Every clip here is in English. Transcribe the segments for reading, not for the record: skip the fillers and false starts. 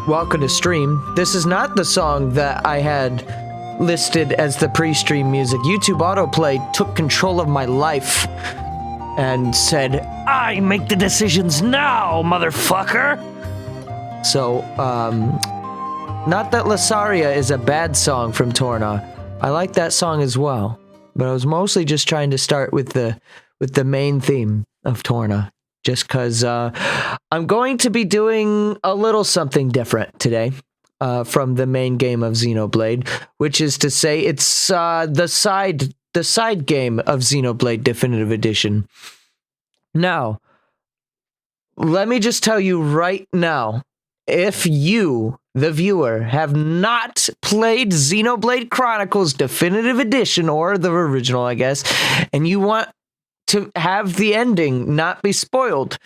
welcome to stream. This is not the song that I had listed as the pre-stream music. YouTube autoplay took control of my life and said, I make the decisions now, motherfucker! So, not that Lasaria is a bad song from Torna. I like that song as well. But I was mostly just trying to start with the main theme of Torna. Just because I'm going to be doing a little something different today from the main game of Xenoblade, which is to say it's the side game of Xenoblade Definitive Edition. Now, let me just tell you right now, if you, the viewer, have not played Xenoblade Chronicles Definitive Edition, or the original, I guess, and you want to have the ending not be spoiled,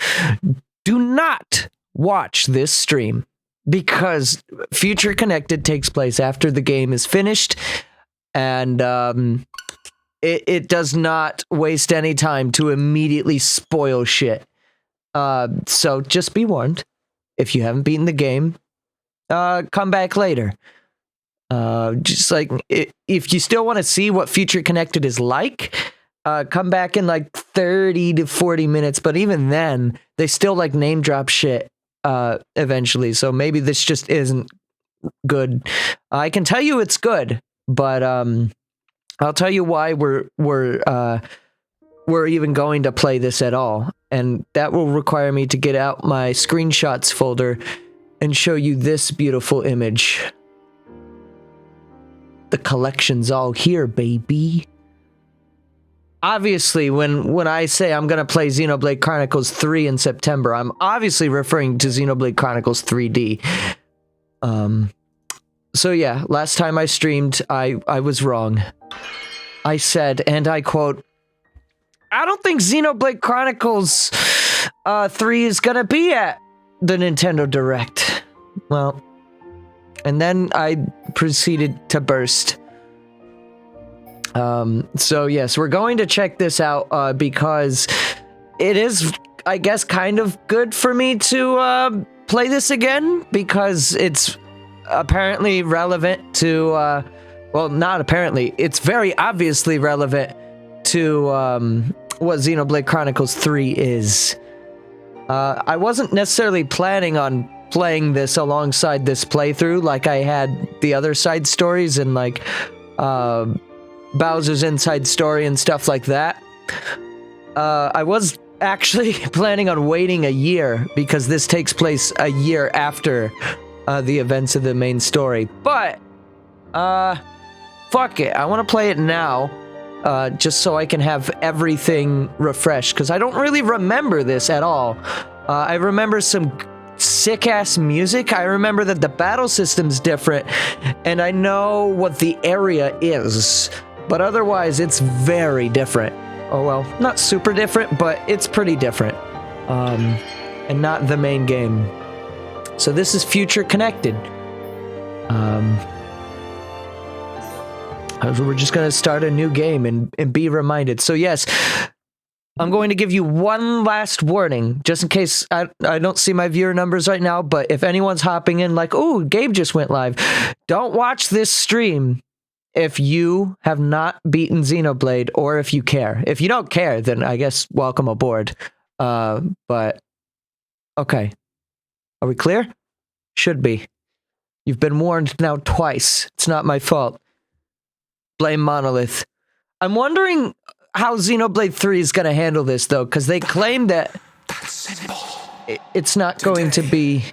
do not watch this stream, because Future Connected takes place after the game is finished, and it does not waste any time to immediately spoil shit. So just be warned. If you haven't beaten the game, come back later. Just like, if you still want to see what Future Connected is like, come back in like 30 to 40 minutes, but even then, they still like name drop shit eventually, so maybe this just isn't good. I can tell you it's good, but I'll tell you why we're even going to play this at all, and that will require me to get out my screenshots folder and show you this beautiful image. The collection's all here, baby. Obviously, when I say I'm going to play Xenoblade Chronicles 3 in September, I'm obviously referring to Xenoblade Chronicles 3D. So yeah, last time I streamed, I was wrong. I said, and I quote, I don't think Xenoblade Chronicles 3 is going to be at the Nintendo Direct. Well, and then I proceeded to burst. So yes, we're going to check this out, because it is, I guess, kind of good for me to, play this again, because it's apparently relevant to, well, not apparently, it's very obviously relevant to, what Xenoblade Chronicles 3 is. I wasn't necessarily planning on playing this alongside this playthrough, like I had the other side stories and, like, Bowser's Inside Story and stuff like that. I was actually planning on waiting a year, because this takes place a year after the events of the main story. But, fuck it. I want to play it now, just so I can have everything refreshed, because I don't really remember this at all. I remember some sick-ass music. I remember that the battle system's different, and I know what the area is. But otherwise, it's very different. Oh, well, not super different, but it's pretty different. And not the main game. So this is Future Connected. We're just going to start a new game and be reminded. So yes, I'm going to give you one last warning, just in case I don't see my viewer numbers right now, but if anyone's hopping in like, oh, Gabe just went live, don't watch this stream if you have not beaten Xenoblade, or if you care. If you don't care, then I guess welcome aboard. But, okay. Are we clear? Should be. You've been warned now twice. It's not my fault. Blame Monolith. I'm wondering how Xenoblade 3 is going to handle this, though, because they claim that it's not going to be...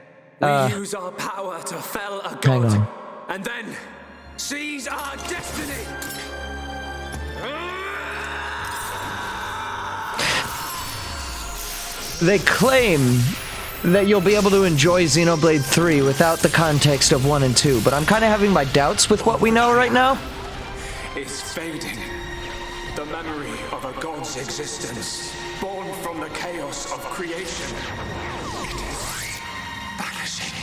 we use our power to fell a god, hang on. And then seize our destiny. They claim that you'll be able to enjoy Xenoblade 3 without the context of 1 and 2, but I'm kind of having my doubts with what we know right now. Is fading. The memory of a god's existence, born from the chaos of creation. It is vanishing.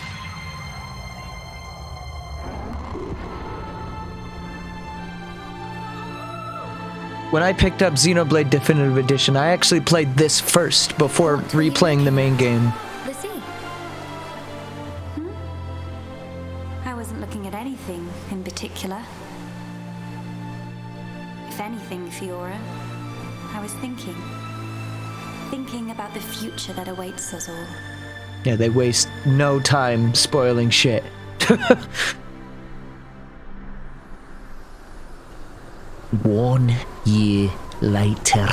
When I picked up Xenoblade Definitive Edition, I actually played this first before replaying the main game. I wasn't looking at anything in particular. If anything, Fiora, I was thinking about the future that awaits us all. Yeah, they waste no time spoiling shit. 1 year later.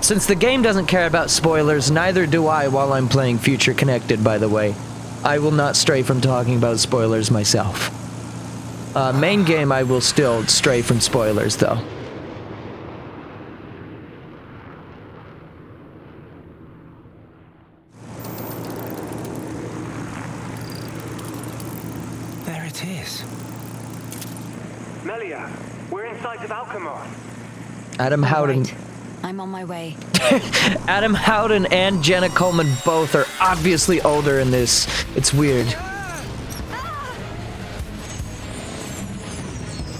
Since the game doesn't care about spoilers, neither do I while I'm playing Future Connected, by the way. I will not stray from talking about spoilers myself. Main game, I will still stray from spoilers, though. There it is. Melia, we're in sight of Alchemar. Adam Howden. Right. I'm on my way. Adam Howden and Jenna Coleman both are obviously older in this. It's weird.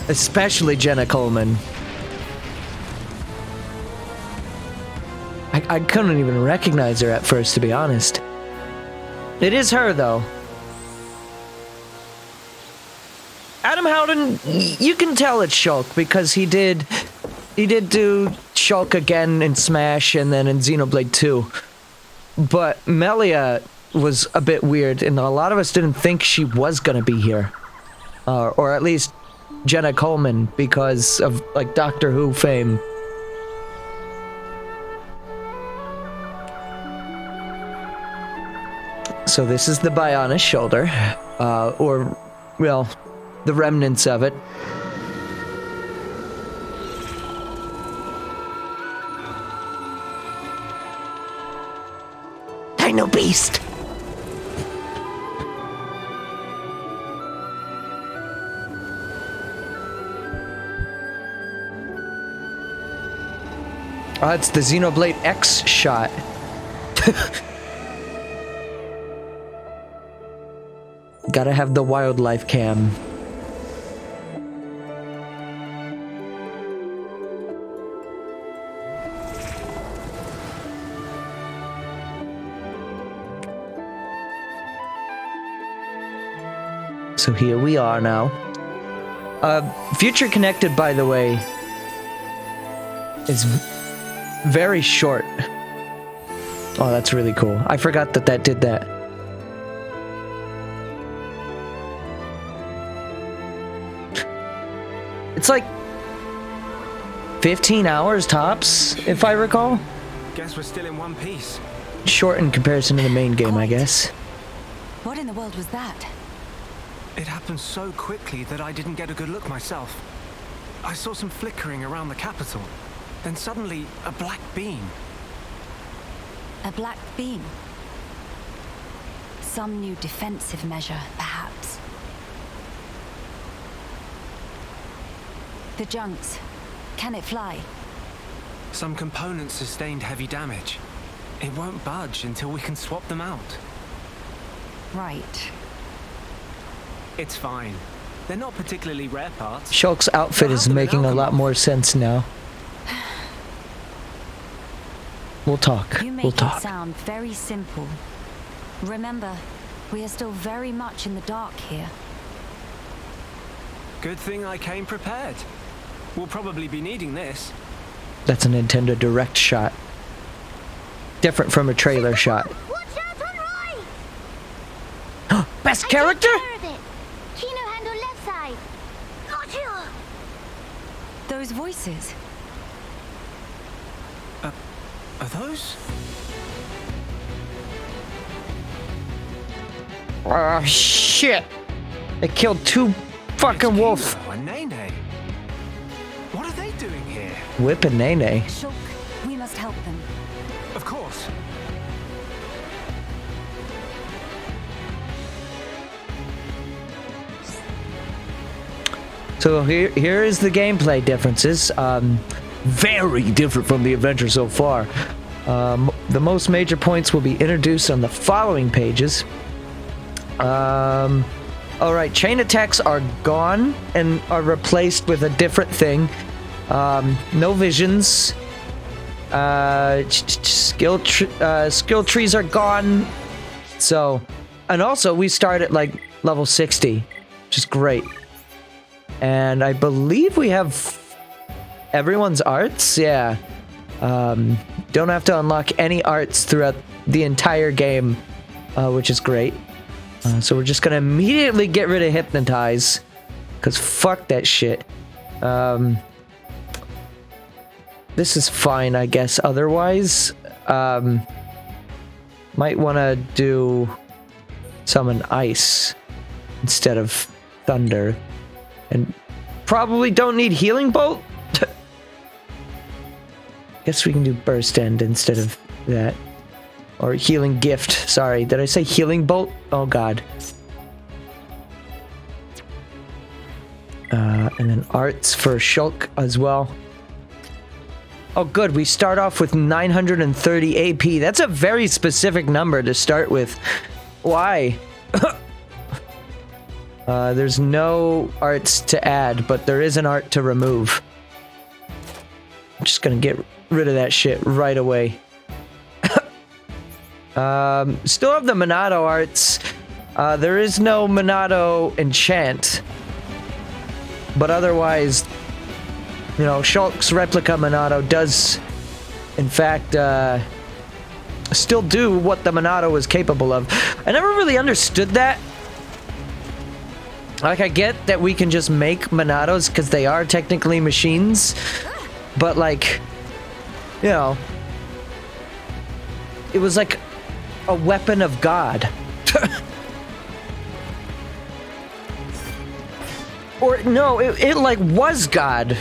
Especially Jenna Coleman. I couldn't even recognize her at first, to be honest. It is her, though. Adam Howden, you can tell it's Shulk because he did do Shulk again in Smash and then in Xenoblade 2. But Melia was a bit weird, and a lot of us didn't think she was gonna be here. Or at least Jenna Coleman, because of, like, Doctor Who fame. So this is the Bionis shoulder, or, well, the remnants of it. Dino Beast! Oh, it's the Xenoblade X shot. Gotta have the wildlife cam. So here we are now. Future Connected, by the way, is very short. Oh, that's really cool. I forgot that did that. It's like 15 hours tops, if I recall. Guess we're still in one piece. Short in comparison to the main game, I guess. What in the world was that? It happened so quickly that I didn't get a good look myself. I saw some flickering around the capital. Then suddenly, a black beam. A black beam? Some new defensive measure, perhaps. The junks. Can it fly? Some components sustained heavy damage. It won't budge until we can swap them out. Right. It's fine. They're not particularly rare parts. Shulk's outfit is making a lot more sense now. We'll talk. You make We'll it talk. sound very simple. Remember, we are still very much in the dark here. Good thing I came prepared. We'll probably be needing this. That's a Nintendo Direct shot. Different from a trailer shot. Watch out on right! Best character? Take care of it. Kino handle left side. Gotcha! Those voices. Are those? Ah, shit! They killed two fucking wolves. Kino and Nene. What are they doing here? Whip and Nene. Shulk, we must help them. Of course. So here is the gameplay differences. Very different from the adventure so far. The most major points will be introduced on the following pages. Alright, chain attacks are gone and are replaced with a different thing. No visions. Skill trees are gone. So, And also, we start at like level 60, which is great. And I believe we have everyone's arts. Yeah. Don't have to unlock any arts throughout the entire game, which is great. So we're just gonna immediately get rid of Hypnotize, because fuck that shit. This is fine, I guess. Otherwise, might want to do summon Ice instead of Thunder. And probably don't need Healing Bolt? Guess we can do Burst End instead of that. Or Healing Gift. Sorry, did I say Healing Bolt? Oh god. And then Arts for Shulk as well. Oh good, we start off with 930 AP. That's a very specific number to start with. Why? There's no arts to add, but there is an art to remove. I'm just gonna get rid of that shit right away. Still have the Monado arts. There is no Monado enchant. But otherwise, you know, Shulk's replica Monado does, in fact, still do what the Monado was capable of. I never really understood that. Like, I get that we can just make Monados because they are technically machines. But, like, you know, it was like a weapon of God. Or, no, it like was God.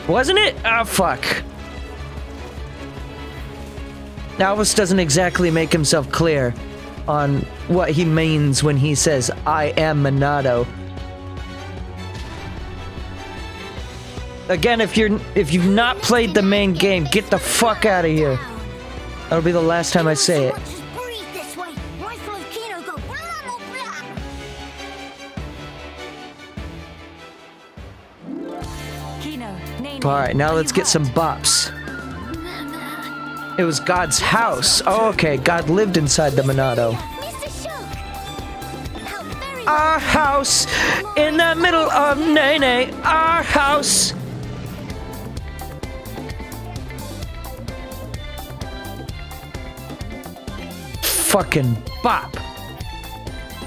Wasn't it? Ah, fuck. Alvis doesn't exactly make himself clear on what he means when he says, I am Monado. Again, if you've not played the main game, get the fuck out of here. That'll be the last time I say it. Alright, now let's get some bops. It was God's house. Oh, okay, God lived inside the Monado. Our house in the middle of Nene. Our house. Fucking bop.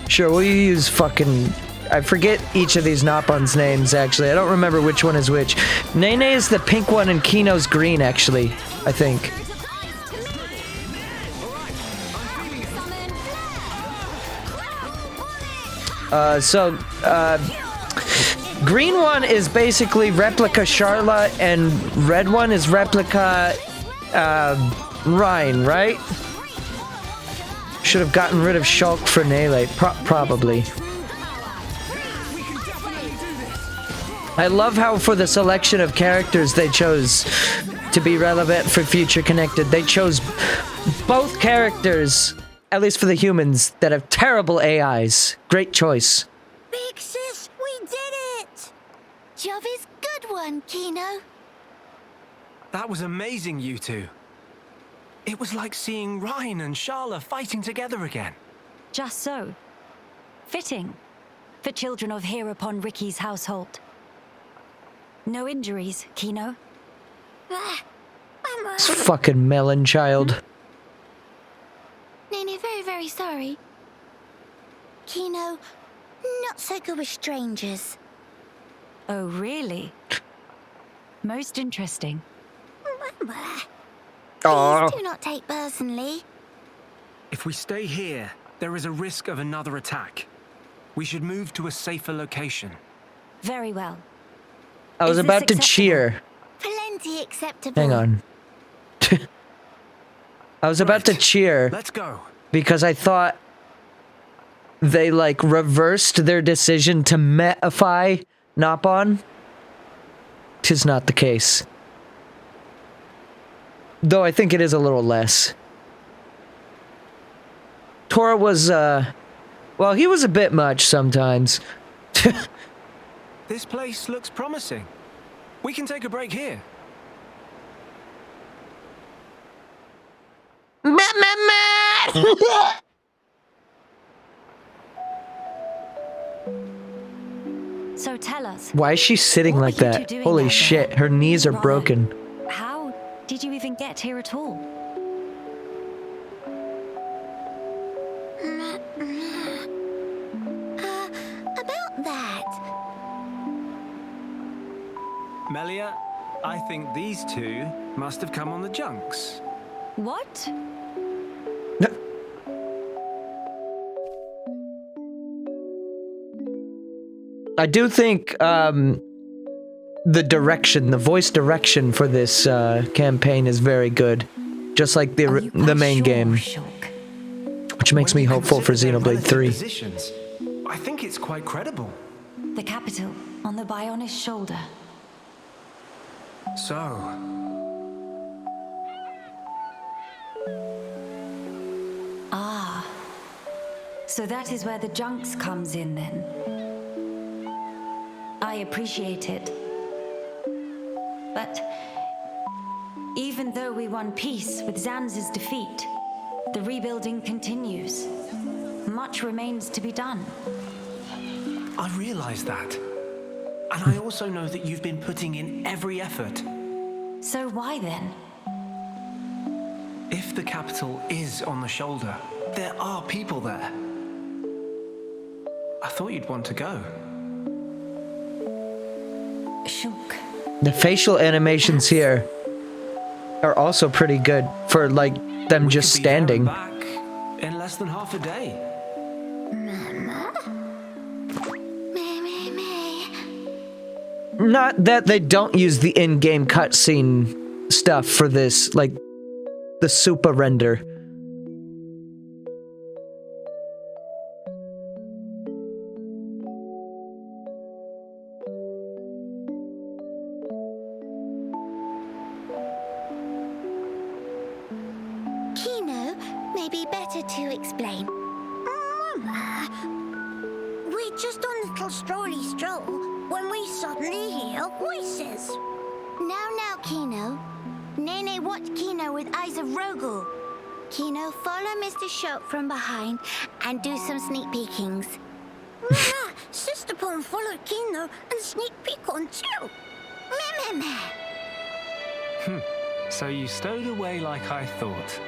Sure, we'll use fucking... I forget each of these Nopons names, actually. I don't remember which one is which. Nene is the pink one and Kino's green, actually. I think. Green one is basically replica Charla, and red one is replica, Ryan, right? Should have gotten rid of Shulk for Nele, probably. I love how for the selection of characters they chose to be relevant for Future Connected, they chose both characters, at least for the humans, that have terrible AIs. Great choice. Big sis, we did it! Job is good one, Kino. That was amazing, you two. It was like seeing Ryan and Charla fighting together again. Just so. Fitting. For children of here upon Ricky's household. No injuries, Kino? This fucking melon child. Nene, very, very sorry. Kino, not so good with strangers. Oh, really? Most interesting. Please do not take personally. If we stay here, there is a risk of another attack. We should move to a safer location. Very well. I was about to cheer. Plenty acceptable. Hang on. I was about to cheer. Let's go. Because I thought they, like, reversed their decision to metify Nopon. 'Tis not the case. Though I think it is a little less. Tora was, well, he was a bit much sometimes. This place looks promising. We can take a break here. So tell us, Why is she sitting What like were you two that? doing Holy out there? shit, her knees are Rollo, broken. how did you even get here at all? About that. Melia, I think these two must have come on the junks. What? I do think the direction, the voice direction for this campaign is very good. Just like Are you the quite main sure, game, Shulk? which makes me When you hopeful for consider their Xenoblade relative 3. Positions, I think it's quite credible. The capital on the Bionis shoulder. So, Ah. So that is where the junks comes in then. I appreciate it. But even though we won peace with Zanz's defeat, the rebuilding continues. Much remains to be done. I realize that. And I also know that you've been putting in every effort. So why then? If the capital is on the shoulder, there are people there. I thought you'd want to go. Shulk. The facial animations here are also pretty good for like them We just could be there and standing. back in less than half a day. Not that they don't use the in-game cutscene stuff for this, like the super render. Kino, maybe better to explain. We're just on a little strolly stroll when we suddenly hear voices. Now, Kino. Nene watch Kino with eyes of Rogel. Kino, follow Mr. Shulk from behind and do some sneak peekings. Sister Pon followed Kino and sneak peek on too. Meh. So you stowed away like I thought.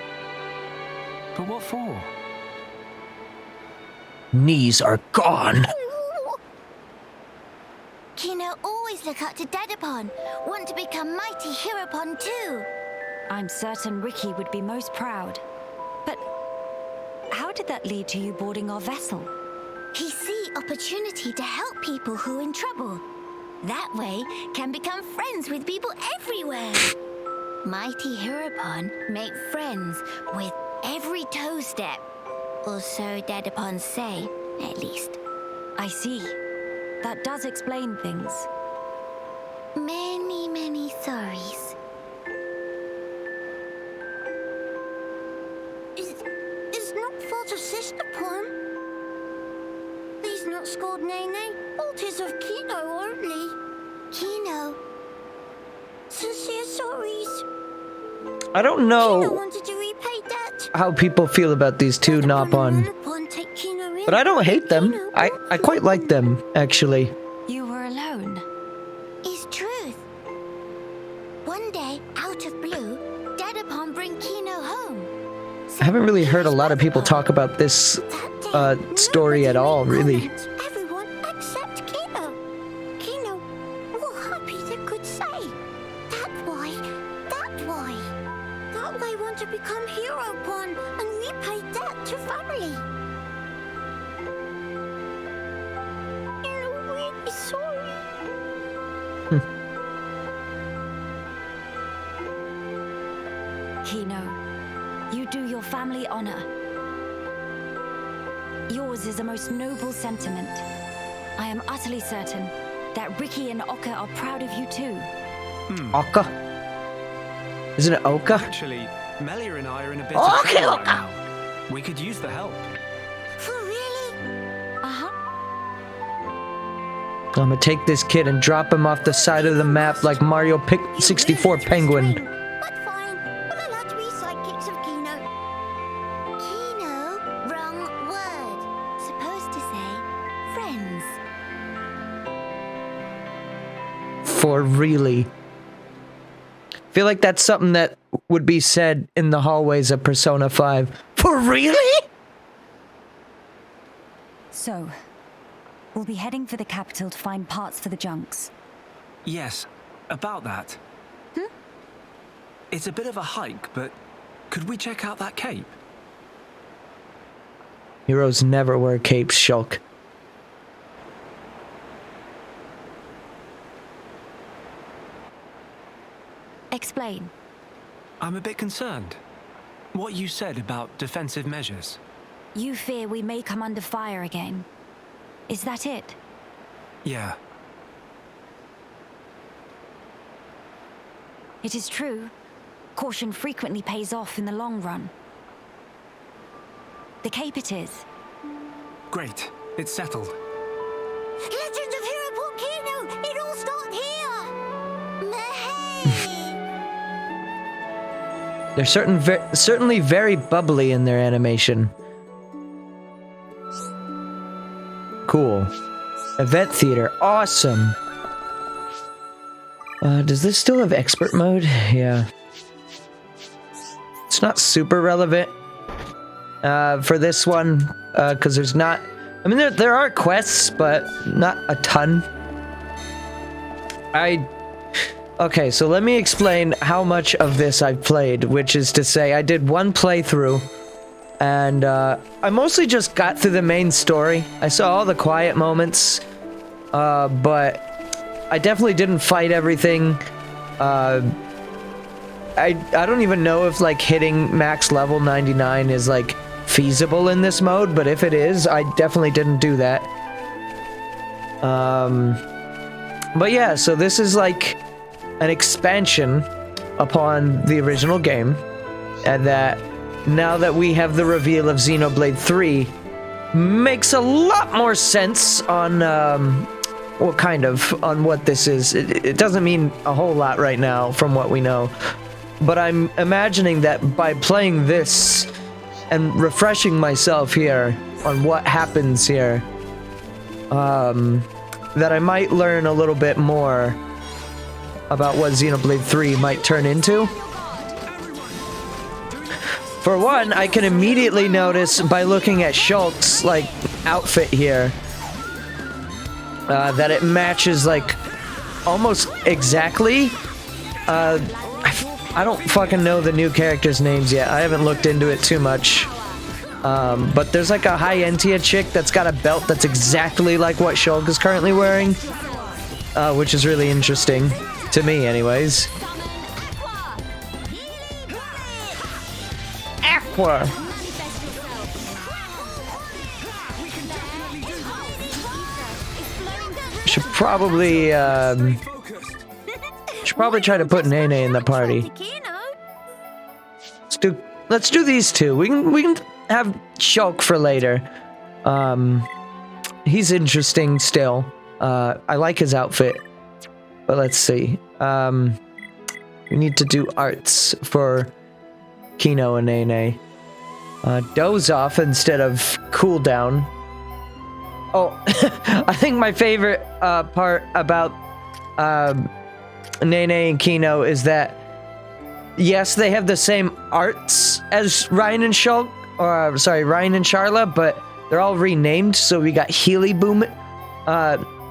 But what for? Knees are gone. Kino always look up to Dadapon. Want to become mighty Heropon too. I'm certain Ricky would be most proud. But how did that lead to you boarding our vessel? He see opportunity to help people who in trouble. That way can become friends with people everywhere. Mighty Heropon make friends with every toe step. Or so Dadapon say, at least. I see. That does explain things. Many, many sorries. It's not fault of Sister Pon. Please not scold Nene. Fault is of Kino only. Kino. Sincere sorries. I don't Kino know wanted to repay debt. how people feel about these two Nopon, Take Kino in. but I don't hate them. Kino I quite like them, actually. You were alone. is truth. One day, out of blue, Dadapon bring Kino home. I haven't really heard a lot of people talk about this That day, story at all, nobody really. made comments. Everyone except Kino. Kino, what happy they could say. That why. That way want to become Heropon and repay debt to family. Kino really sorry. Kino, you do your family honor. Yours is a most noble sentiment. I am utterly certain that Ricky and Oka are proud of you too. Oka? Isn't it Oka? Actually, Melia and I are in a bit of trouble right now. We could use the help. For really? Uh-huh. I'm gonna take this kid and drop him off the side of the map like Mario 64 Penguin. But fine. We'll allow to be sidekicks of Kino. Kino? Wrong word. Supposed to say friends. for really. I feel like that's something that would be said in the hallways of Persona 5. For really? So, we'll be heading for the capital to find parts for the junks. Yes, about that. It's a bit of a hike, but could we check out that cape? Heroes never wear capes, Shulk. Explain. I'm a bit concerned. What you said about defensive measures. You fear we may come under fire again. Is that it? Yeah. It is true. Caution frequently pays off in the long run. The cape it is. Great. It's settled. Legend of Hero Volcano! It all started here! Mehey! They're certainly very bubbly in their animation. Cool. Event theater. Awesome. Does this still have expert mode? Yeah. It's not super relevant for this one because there's not... I mean, there are quests, but not a ton. Okay, so let me explain how much of this I've played, which is to say I did one playthrough, and I mostly just got through the main story. I saw all the quiet moments, but I definitely didn't fight everything. I don't even know if, like, hitting max level 99 is, like, feasible in this mode, but if it is, I definitely didn't do that. But yeah, so this is, like, an expansion upon the original game, and that now that we have the reveal of Xenoblade 3, makes a lot more sense on on what this is. It doesn't mean a whole lot right now from what we know, but I'm imagining that by playing this and refreshing myself here on what happens here, that I might learn a little bit more about what Xenoblade 3 might turn into. For one, I can immediately notice by looking at Shulk's, like, outfit here, that it matches, like, almost exactly. I don't fucking know the new characters' names yet. I haven't looked into it too much. But there's, like, a high Entia chick that's got a belt that's exactly like what Shulk is currently wearing, which is really interesting. To me, anyways. Aqua! Should probably try to put Nene in the party. Let's do these two. We can have Shulk for later. He's interesting still. I like his outfit. But let's see. We need to do arts for Kino and Nene. Doze off instead of cooldown. Oh, I think my favorite part about Nene and Kino is that, yes, they have the same arts as Ryan and Shulk, or sorry, Ryan and Charla, but they're all renamed. So we got Healy Boom,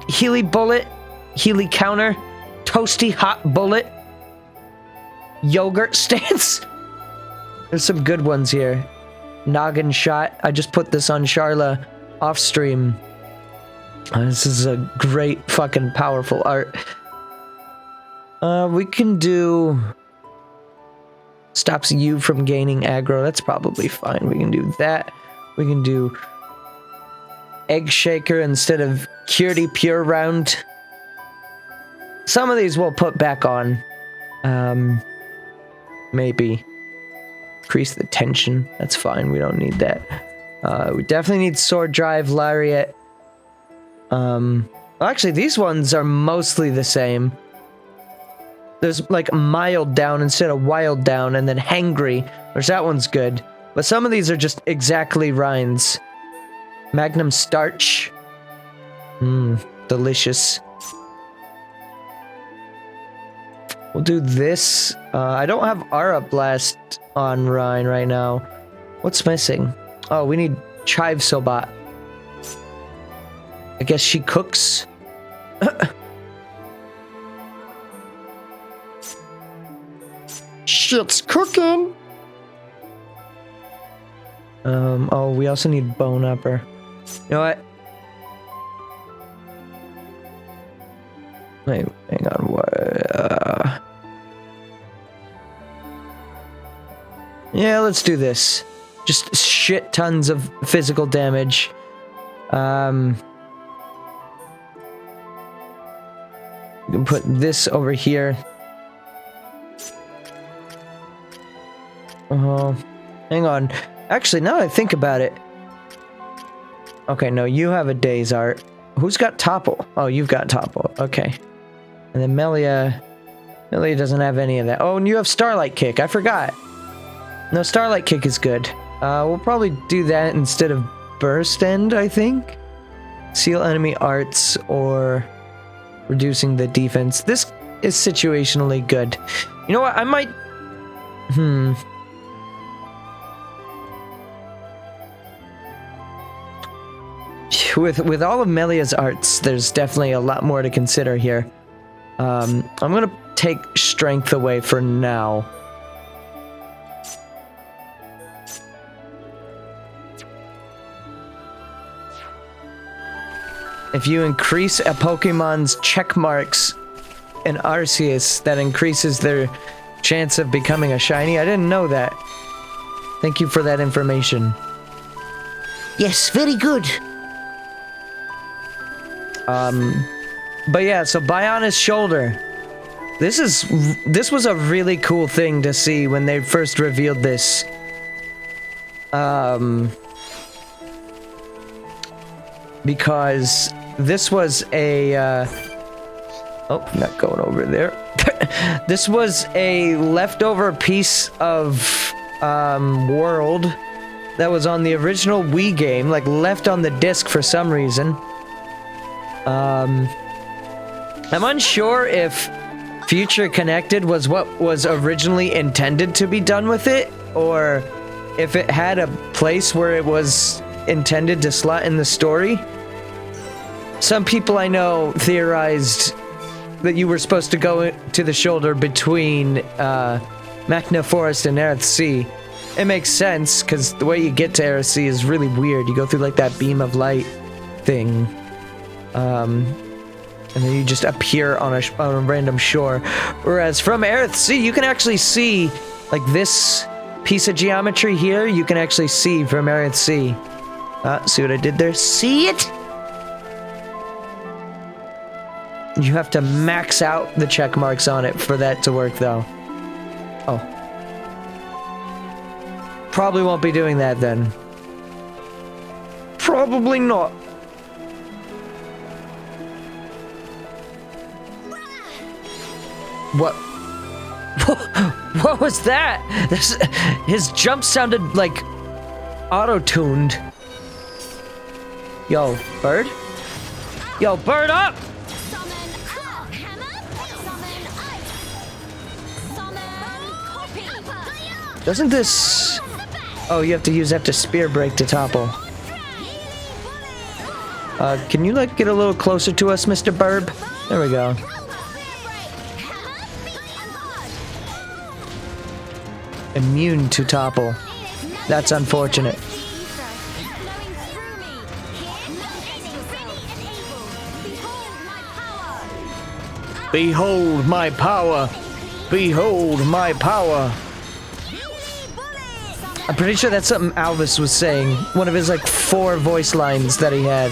Healy Bullet, Healy Counter, Toasty Hot Bullet, Yogurt Stance. There's some good ones here. Noggin Shot. I just put this on Charla off stream. This is a great fucking powerful art. We can do... Stops you from gaining aggro. That's probably fine. We can do that. We can do Egg Shaker instead of Curedy Pure Round. Some of these we'll put back on. Maybe. Increase the tension. That's fine. We don't need that. We definitely need Sword Drive, Lariat. Well, actually, these ones are mostly the same. There's like mild down instead of wild down, and then hangry, which that one's good. But some of these are just exactly Ryan's. Magnum Starch. Delicious. We'll do this. I don't have Aura Blast on Rhine right now. What's missing? Oh, we need Chive Sobat. I guess she cooks. Shit's cooking. Oh, we also need Bone Upper. You know what? Wait, hang on. What? Yeah, let's do this. Just shit tons of physical damage. You can put this over here. Hang on. Actually, now that I think about it. Okay, no, you have a Day's Art. Who's got Topple? Oh, you've got Topple. Okay. And then Melia doesn't have any of that. Oh, and you have Starlight Kick. I forgot. No, Starlight Kick is good. We'll probably do that instead of Burst End, I think. Seal enemy arts or reducing the defense. This is situationally good. You know what? I might... With all of Melia's arts, there's definitely a lot more to consider here. I'm gonna take strength away for now. If you increase a Pokemon's check marks in Arceus, that increases their chance of becoming a shiny. I didn't know that. Thank you for that information. Yes, very good. But yeah, so Bionis Shoulder. This was a really cool thing to see when they first revealed this. Because this was a oh, not going over there. This was a leftover piece of world that was on the original Wii game, like left on the disc for some reason. I'm unsure if Future Connected was what was originally intended to be done with it, or if it had a place where it was intended to slot in the story. Some people I know theorized that you were supposed to go to the shoulder between Machna Forest and Aerith Sea. It makes sense, because the way you get to Aerith Sea is really weird. You go through like that beam of light thing. And then you just appear on a random shore. Whereas from Aerith Sea, you can actually see, like this piece of geometry here, you can actually see from Aerith Sea. See what I did there? See it? You have to max out the check marks on it for that to work, though. Oh. Probably won't be doing that then. Probably not. What? What was that? His jump sounded like auto-tuned. Yo, bird? Yo, bird up! Doesn't this... Oh, you have to use that to spear break to topple. Can you, like, get a little closer to us, Mr. Burb? There we go. Immune to topple. That's unfortunate. Behold my power! Behold my power! I'm pretty sure that's something Alvis was saying. One of his, like, 4 voice lines that he had.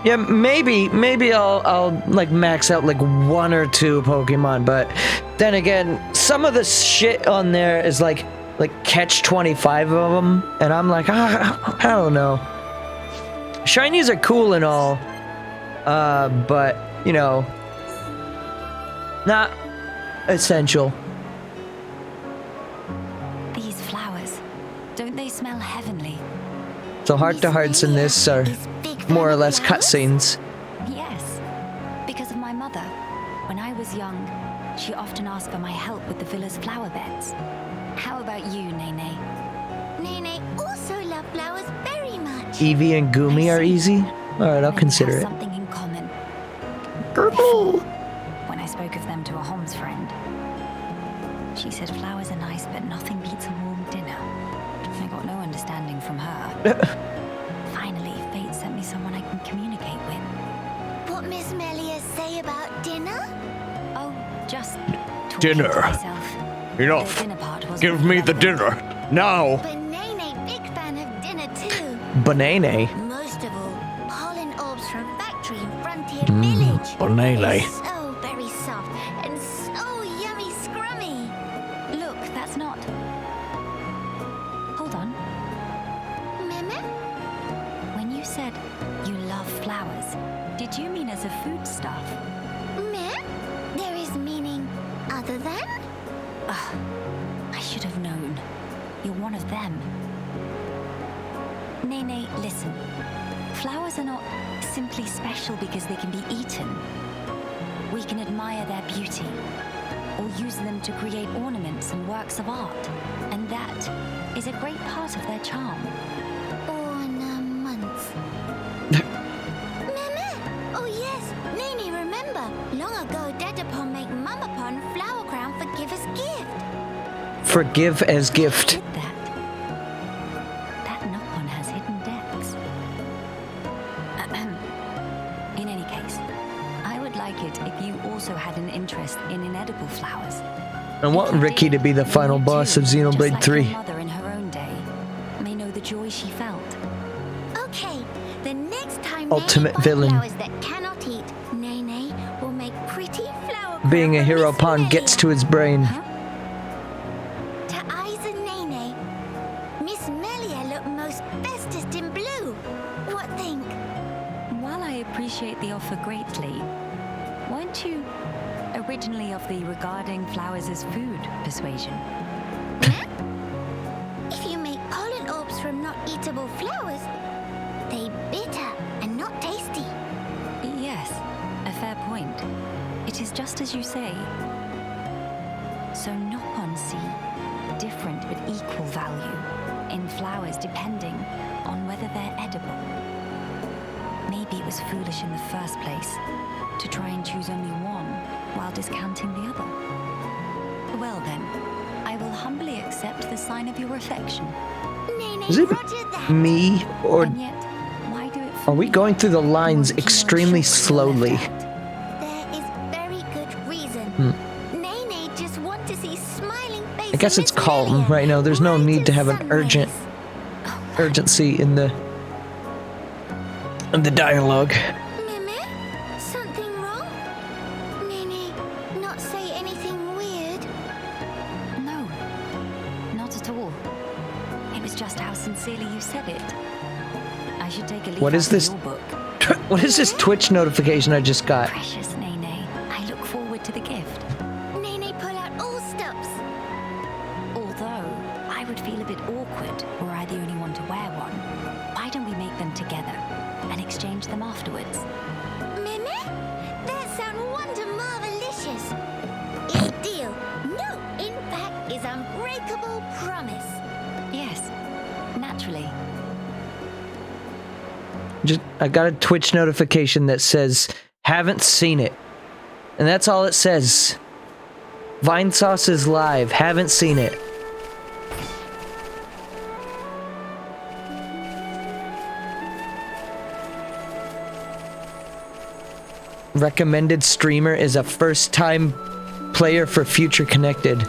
Yeah, maybe I'll like max out like 1 or 2 Pokemon, but then again, some of the shit on there is like catch 25 of them, and I'm like, I don't know. Shinies are cool and all, but you know, not essential. These flowers, Don't they smell heavenly? So heart-to-hearts in this are more or less cutscenes. Yes, because of my mother. When I was young, she often asked for my help with the villa's flower beds. How about you, Nene? Nene also love flowers very much. Evie and Gumi are easy? Alright, I'll Then we consider have it. something in common. Purple. When I spoke of them to a Homs friend, she said flowers are nice, but nothing beats a warm dinner. I got no understanding from her. Finally, fate sent me someone I can communicate with. What Miss Melia say about dinner? Oh, just talking Dinner. to myself. Enough. The dinner part wasn't Give me the relevant. dinner. Now. But Nene big fan of dinner too. Banane. Most of all, pollen orbs from factory in Frontier Village. banane. They're so very soft and so yummy scrummy. Look, that's not. Hold on. Meme? When you said you love flowers, did you mean as a foodstuff? Meh? There is meaning other than? Ugh, I should have known. You're one of them. Nene, listen. Flowers are not simply special because they can be eaten. We can admire their beauty, or use them to create ornaments and works of art. And that is a great part of their charm. Ornaments. Meme? Oh yes, Nene remember. Long ago, Dadapon make Mamapon flower crown for give as gift. Forgive as gift. Did that? That Nopon has hidden depths. In any case, I would like it if you also had an interest in inedible flowers. I want Ricky to be the final boss of Xenoblade 3. Your mother in her own day may know the joy she felt. Okay, the next time Ultimate Nene buy villain. flowers that cannot eat, Nene will make pretty flower crown Being a for hero Miss pawn Melia. gets to his brain. To eyes and Nene, Miss Melia look most bestest in blue. What think? While I appreciate the offer greatly, weren't you originally of the regarding flowers as food persuasion? If you make pollen orbs from not eatable flowers, they bitter and not tasty. Yes, a fair point. It is just as you say. So Nopon see different but equal value in flowers depending on whether they're edible. Maybe it was foolish in the first place to try and choose only one while discounting the other. Well then, I will humbly accept the sign of your affection. Nene, Is it roger that. me, or And yet, why do it for are we me? going through the lines Won't you know extremely shock you're left slowly? out? There is very good reason. Nene just want to see smiling face. I guess of it's Miss calm Melia, right now. There's no bright need to as have an urgent sunrise. urgency in the dialogue. Meme? Something wrong? Nene, not say anything weird. No, not at all. It was just how sincerely you said it. I should take a leaf What is out of this? your book. What is this Twitch notification I just got? Precious Nene, I look forward to the gift. Nene, pull out all stops. Although, I would feel a bit awkward were I the only one to wear one. Why don't we make them together and exchange them afterwards? Meme? That sound wonder marvelicious. Is deal. No, in fact, is unbreakable promise. Yes, naturally. I got a Twitch notification that says, haven't seen it. And that's all it says. Vine Sauce is live, haven't seen it. Recommended streamer is a first-time player for Future Connected.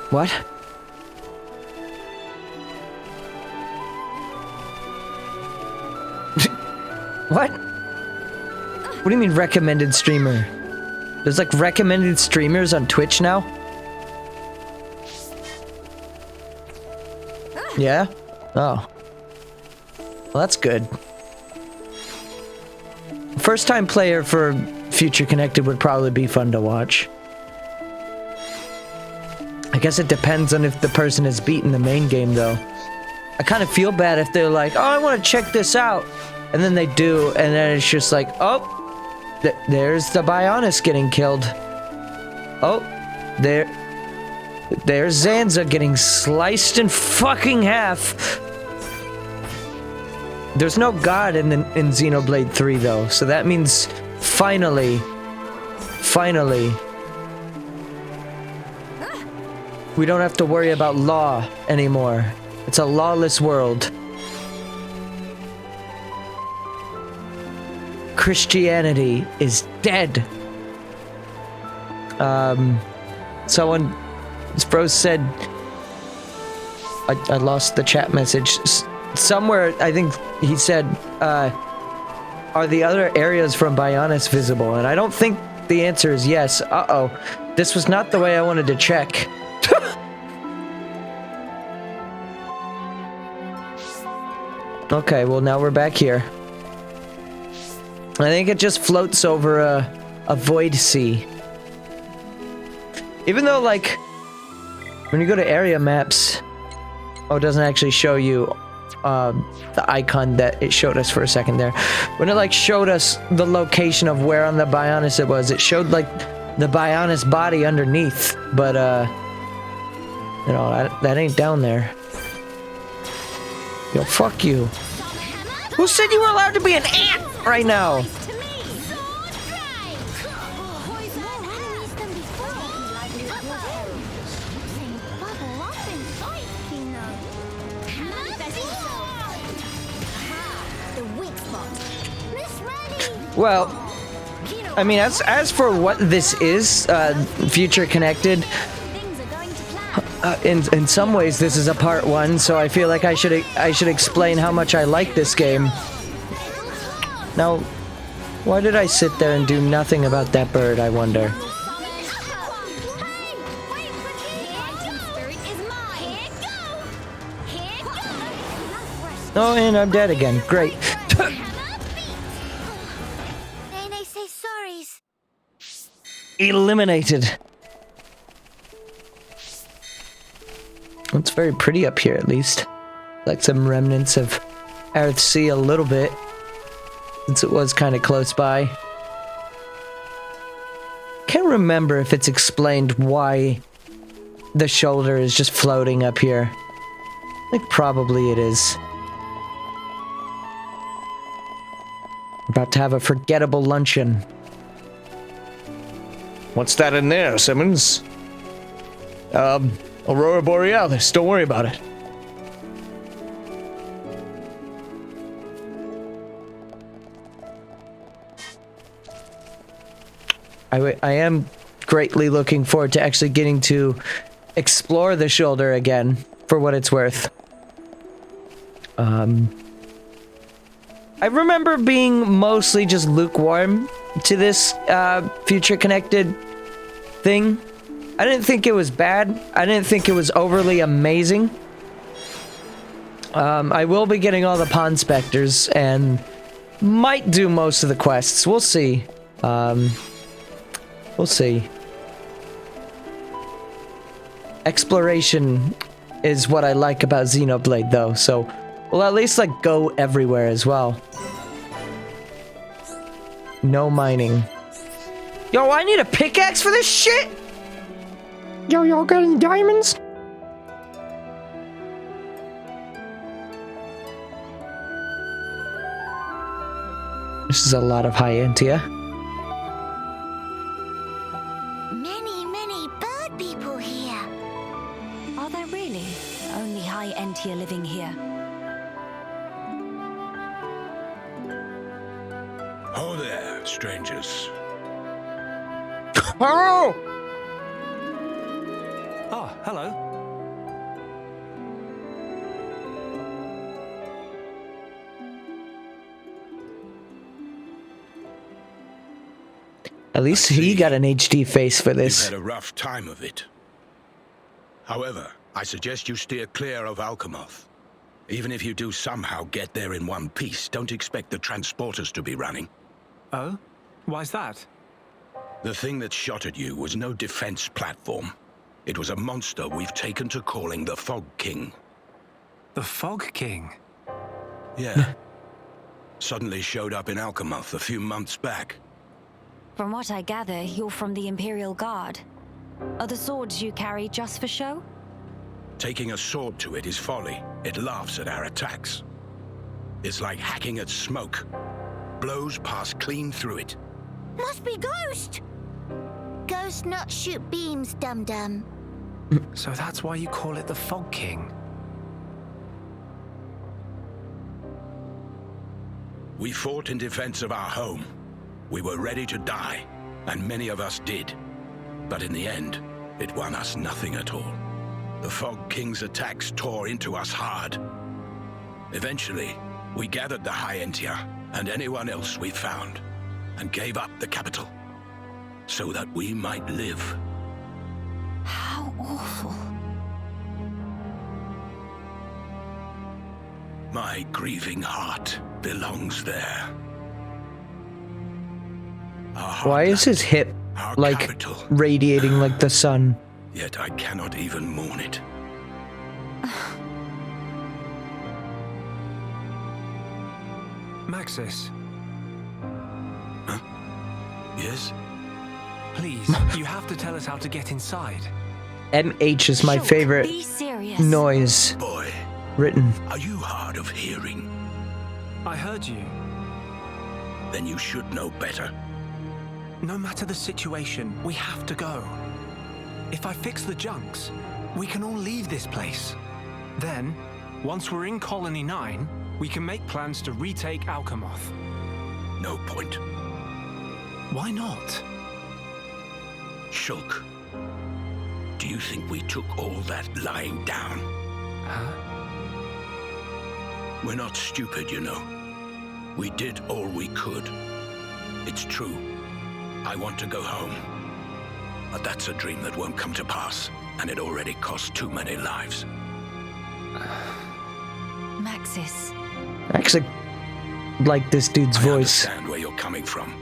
What? What? What do you mean recommended streamer? There's like recommended streamers on Twitch now? Yeah? Oh. Well, that's good. First time player for Future Connected would probably be fun to watch. I guess it depends on if the person has beaten the main game, though. I kind of feel bad if they're like, oh, I want to check this out. And then they do, and then it's just like, oh, there's the Bionis getting killed. Oh, there's Zanza getting sliced in fucking half. There's no god in Xenoblade 3, though, so that means finally, we don't have to worry about law anymore. It's a lawless world. Christianity is dead. Someone, Bro said, I lost the chat message. Somewhere, I think he said, are the other areas from Bionis visible? And I don't think the answer is yes. Uh-oh. This was not the way I wanted to check. Okay, well now we're back here. I think it just floats over a void sea. Even though, like, when you go to area maps, oh, it doesn't actually show you the icon that it showed us for a second there. When it, like, showed us the location of where on the Bionis it was, it showed, like, the Bionis body underneath. But, you know, that ain't down there. Yo, fuck you. Who said you were allowed to be an ant right now? Well, I mean, as for what this is, Future Connected, in some ways this is a part 1, so I feel like I should explain how much I like this game. Now, why did I sit there and do nothing about that bird, I wonder? Oh, and I'm dead again. Great. Say sorries. Eliminated. It's very pretty up here, at least. Like some remnants of Earthsea a little bit, since it was kind of close by. Can't remember if it's explained why the shoulder is just floating up here. I think probably it is. About to have a forgettable luncheon. What's that in there, Simmons? Aurora Borealis, don't worry about it. I am greatly looking forward to actually getting to explore the shoulder again, for what it's worth. I remember being mostly just lukewarm to this Future Connected thing. I didn't think it was bad. I didn't think it was overly amazing. I will be getting all the Ponspectors and might do most of the quests. We'll see. We'll see. Exploration is what I like about Xenoblade, though, so we'll at least, like, go everywhere as well. No mining. Yo, I need a pickaxe for this shit? Yo, y'all got any diamonds? This is a lot of high Entia. Many bird people here. Are there really only high Entia living here? Oh there, strangers. Oh! Oh, hello. At least he got an HD face for You've this. had a rough time of it. However, I suggest you steer clear of Alchemoth. Even if you do somehow get there in one piece, don't expect the transporters to be running. Oh? Why's that? The thing that shot at you was no defense platform. It was a monster we've taken to calling the Fog King. The Fog King? Yeah. Suddenly showed up in Alchemoth a few months back. From what I gather, you're from the Imperial Guard. Are the swords you carry just for show? Taking a sword to it is folly. It laughs at our attacks. It's like hacking at smoke. Blows pass clean through it. Must be Ghost! Ghost not shoot beams, dum-dum. So that's why you call it the Fog King? We fought in defense of our home. We were ready to die, and many of us did. But in the end, it won us nothing at all. The Fog King's attacks tore into us hard. Eventually, we gathered the High Entia and anyone else we found, and gave up the capital, so that we might live. How awful. My grieving heart belongs there. Why is his hip, Our like, capital. radiating like the sun? Yet I cannot even mourn it. Maxis, Huh? Yes? please, you have to tell us how to get inside. MH is my Shulk, favorite Be serious. noise Boy, written. are you hard of hearing? I heard you. Then you should know better. No matter the situation, we have to go. If I fix the junks, we can all leave this place. Then, once we're in Colony 9, we can make plans to retake Alchemoth. No point. Why not? Shulk, do you think we took all that lying down? Huh? We're not stupid, you know. We did all we could. It's true. I want to go home. But that's a dream that won't come to pass, and it already cost too many lives. Maxis. I actually like this dude's I voice. understand where you're coming from.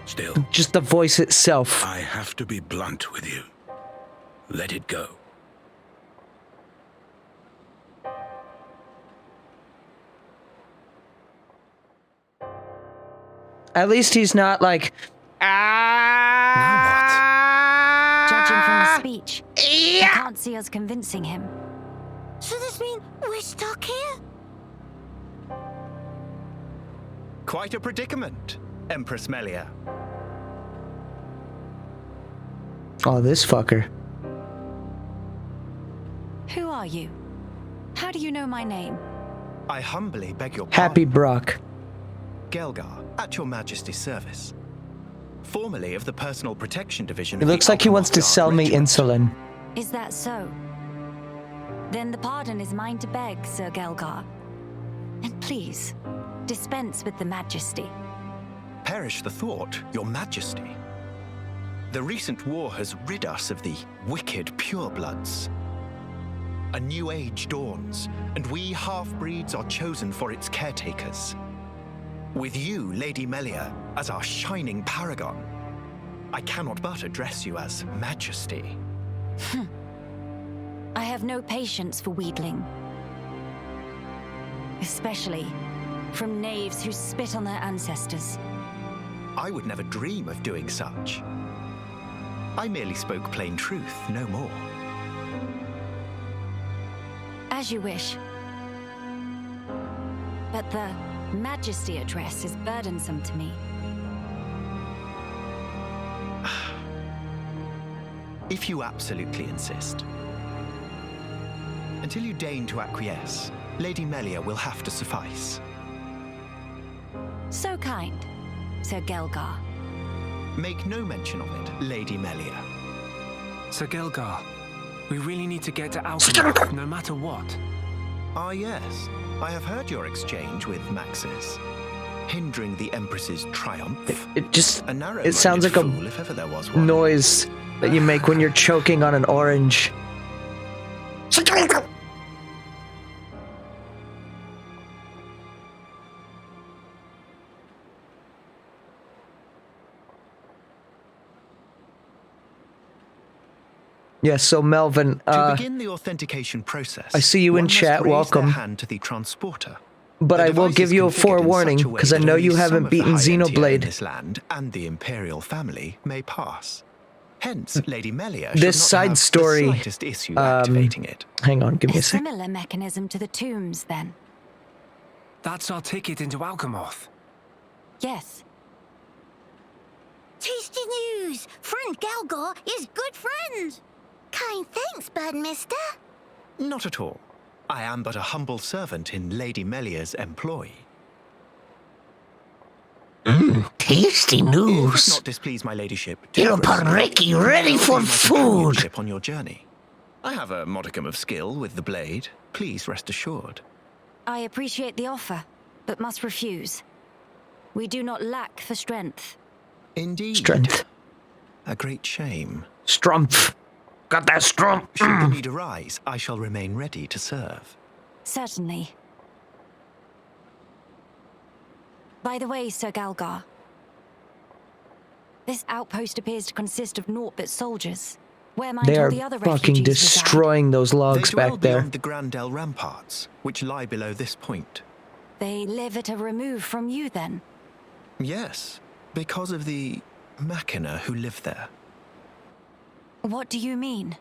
Still, Just the voice itself. I have to be blunt with you. Let it go. At least he's not like, Judging from the speech, I can't see us convincing him. So this mean we're stuck here? Quite a predicament, Empress Melia. oh, this fucker. Who are you? How do you know my name? I humbly beg your Happy pardon. Brock. Gelgar, at your Majesty's service. Formerly of the Personal Protection Division. It of the looks like he wants to Alchemoth sell me Regiment. insulin. Is that so? Then the pardon is mine to beg, Sir Gelgar. And please, dispense with the majesty. Perish the thought, your Majesty. The recent war has rid us of the wicked purebloods. A new age dawns, and we half-breeds are chosen for its caretakers. With you, Lady Melia, as our shining paragon, I cannot but address you as Majesty. I have no patience for wheedling. Especially from knaves who spit on their ancestors. I would never dream of doing such. I merely spoke plain truth, no more. As you wish. But the Majesty address is burdensome to me. If you absolutely insist. Until you deign to acquiesce, Lady Melia will have to suffice. So kind, Sir Gelgar. Make no mention of it, Lady Melia. Sir Gelgar, we really need to get to Alchemoth, no matter what. Ah yes, I have heard your exchange with Maxis. Hindering the Empress's triumph. It just, A narrow it sounds like a fool, if ever there was one. noise that you make when you're choking on an orange. Yes, so Melvin, To begin the authentication process, I see you in one must chat, raise welcome. their hand to the transporter. but The I will device give is you a configured in forewarning, such a way because I that know only you some haven't of the beaten high-end tier in Xenoblade. this land and the Imperial family may pass. Hence, Lady Melia This should not side have story, the slightest issue activating it. Hang on, give me A a sec. similar mechanism to the tombs, then. That's our ticket into Alchemoth. Yes. Tasty news! Friend Galgar is good friend! Kind thanks, bird mister. Not at all. I am but a humble servant in Lady Melia's employ. Tasty If it news. not displease my ladyship, You're Tigress, pareki ready I'll for be my food. companionship on your journey. I have a modicum of skill with the blade. Please rest assured. I appreciate the offer, but must refuse. We do not lack for strength. Indeed. Strength. A great shame. Strumpf. Got that strumpf. Should the need arise, I shall remain ready to serve. Certainly. By the way, Sir Galgar, this outpost appears to consist of naught but soldiers. Where might They all are the other fucking refugees destroying those They logs dwell back there. beyond the Grandel ramparts, which lie below this point. reside? They live at a remove from you, then? Yes, because of the Machina who live there. What do you mean?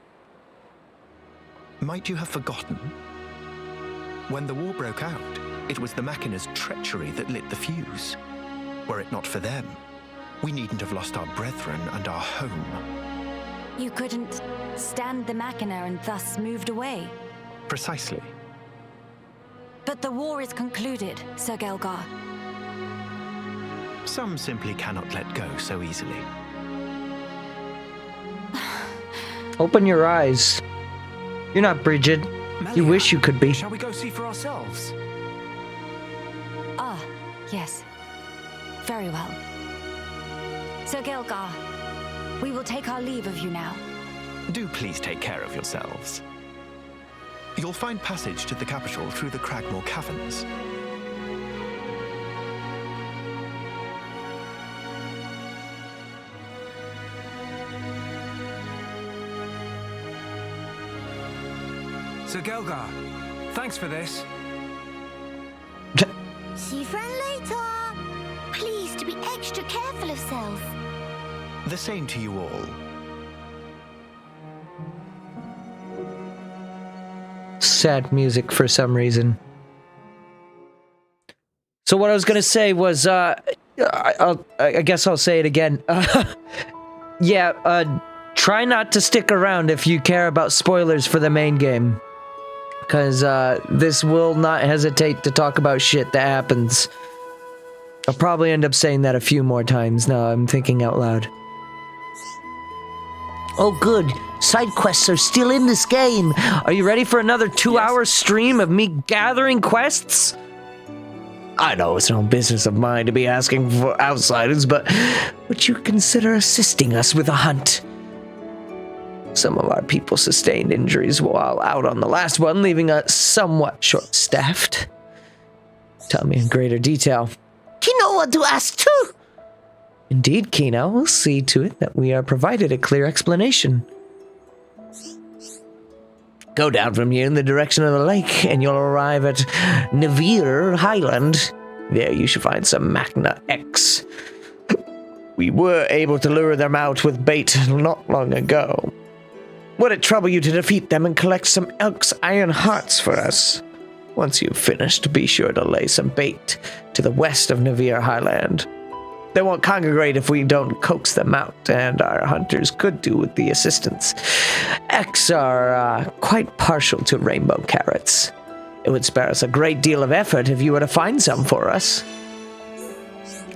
Might you have forgotten? When the war broke out, it was the Machina's treachery that lit the fuse. Were it not for them, we needn't have lost our brethren and our home. You couldn't stand the Machina and thus moved away. Precisely. But the war is concluded, Sir Galgar. Some simply cannot let go so easily. Open your eyes. You're not Bridget. You Melia, wish you could be. Shall we go see for ourselves? Ah, yes. Very well. Sir Galgar, we will take our leave of you now. Do please take care of yourselves. You'll find passage to the capital through the Cragmore Caverns. Sir Gelgar, thanks for this. See you friend later. Please to be extra careful of self. The same to you all. Sad music for some reason. So what I was gonna say was, I guess I'll say it again. Try not to stick around if you care about spoilers for the main game. Because this will not hesitate to talk about shit that happens. I'll probably end up saying that a few more times now I'm thinking out loud. Oh good, side quests are still in this game. Are you ready for another 2-hour stream of me gathering quests? I know it's no business of mine to be asking for outsiders, but would you consider assisting us with a hunt? Some of our people sustained injuries while out on the last one, leaving us somewhat short-staffed. Tell me in greater detail. You know what to ask too. Indeed, Kino, we'll see to it that we are provided a clear explanation. Go down from here in the direction of the lake, and you'll arrive at Navir Highland. There you should find some Machina X. We were able to lure them out with bait not long ago. Would it trouble you to defeat them and collect some Elk's iron hearts for us? Once you've finished, be sure to lay some bait to the west of Navir Highland. They won't congregate if we don't coax them out, and our hunters could do with the assistance. X are quite partial to rainbow carrots. It would spare us a great deal of effort if you were to find some for us.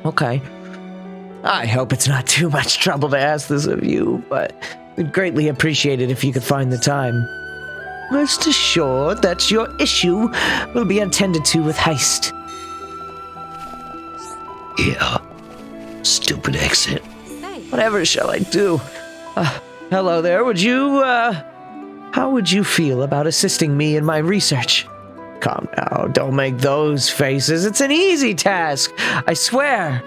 Okay. I hope it's not too much trouble to ask this of you, but we'd greatly appreciate it if you could find the time. Rest assured that your issue will be attended to with haste. Yeah. Stupid exit. Hey, Whatever shall I do? Hello there, how would you feel about assisting me in my research? Calm now, don't make those faces. It's an easy task, I swear.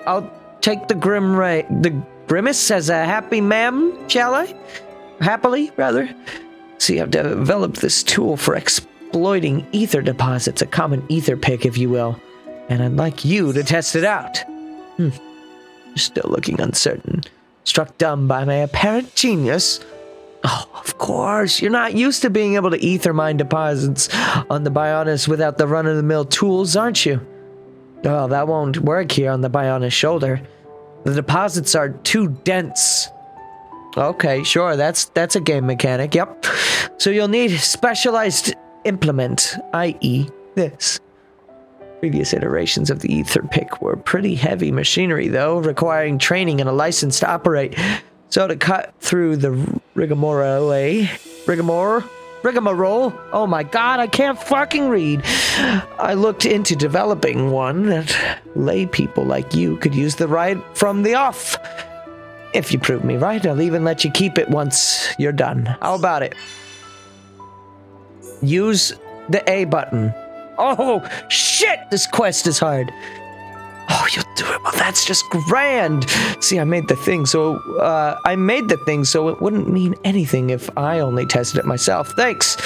I'll take the grimace as a happy ma'am, shall I? happily, rather. See, I've developed this tool for exploiting ether deposits, a common ether pick, if you will. And I'd like you to test it out. You're still looking uncertain. Struck dumb by my apparent genius. Oh, of course. You're not used to being able to ether mine deposits on the Bionis without the run-of-the-mill tools, aren't you? Well, that won't work here on the Bionis shoulder. The deposits are too dense. Okay, sure, that's a game mechanic, yep. So you'll need specialized implement, i.e. this. Previous iterations of the ether pick were pretty heavy machinery, though, requiring training and a license to operate. So to cut through the rigmarole, oh my god, I can't fucking read. I looked into developing one that lay people like you could use the right from the off. If you prove me right, I'll even let you keep it once you're done. How about it? Use the A button. Oh, shit, this quest is hard. Oh, you'll do it. Well, that's just grand. See, I made the thing, so it wouldn't mean anything if I only tested it myself. Thanks.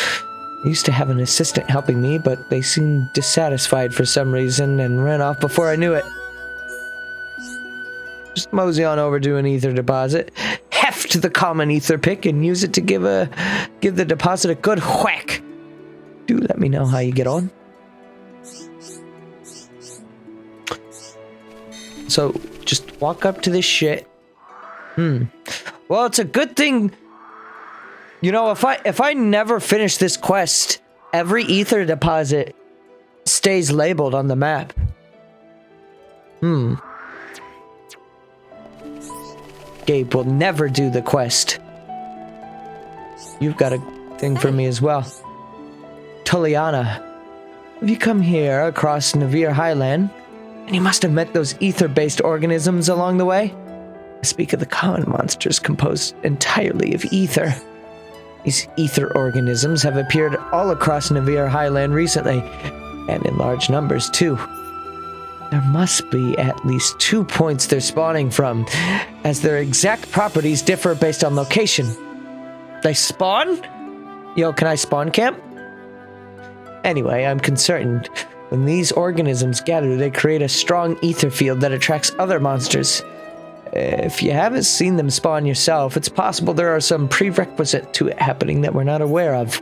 I used to have an assistant helping me, but they seemed dissatisfied for some reason and ran off before I knew it. Just mosey on over to an ether deposit, heft the common ether pick, and use it to give the deposit a good whack. Do let me know how you get on. So, just walk up to this shit. Well, it's a good thing. You know, if I never finish this quest, every ether deposit stays labeled on the map. Gabe will never do the quest. You've got a thing for me as well. Tulliana, have you come here across Navir Highland? And you must have met those ether-based organisms along the way? I speak of the common monsters composed entirely of ether. These ether organisms have appeared all across Navir Highland recently, and in large numbers too. There must be at least 2 points they're spawning from, as their exact properties differ based on location. They spawn? Yo, can I spawn camp? Anyway, I'm concerned. When these organisms gather, they create a strong ether field that attracts other monsters. If you haven't seen them spawn yourself, it's possible there are some prerequisite to it happening that we're not aware of,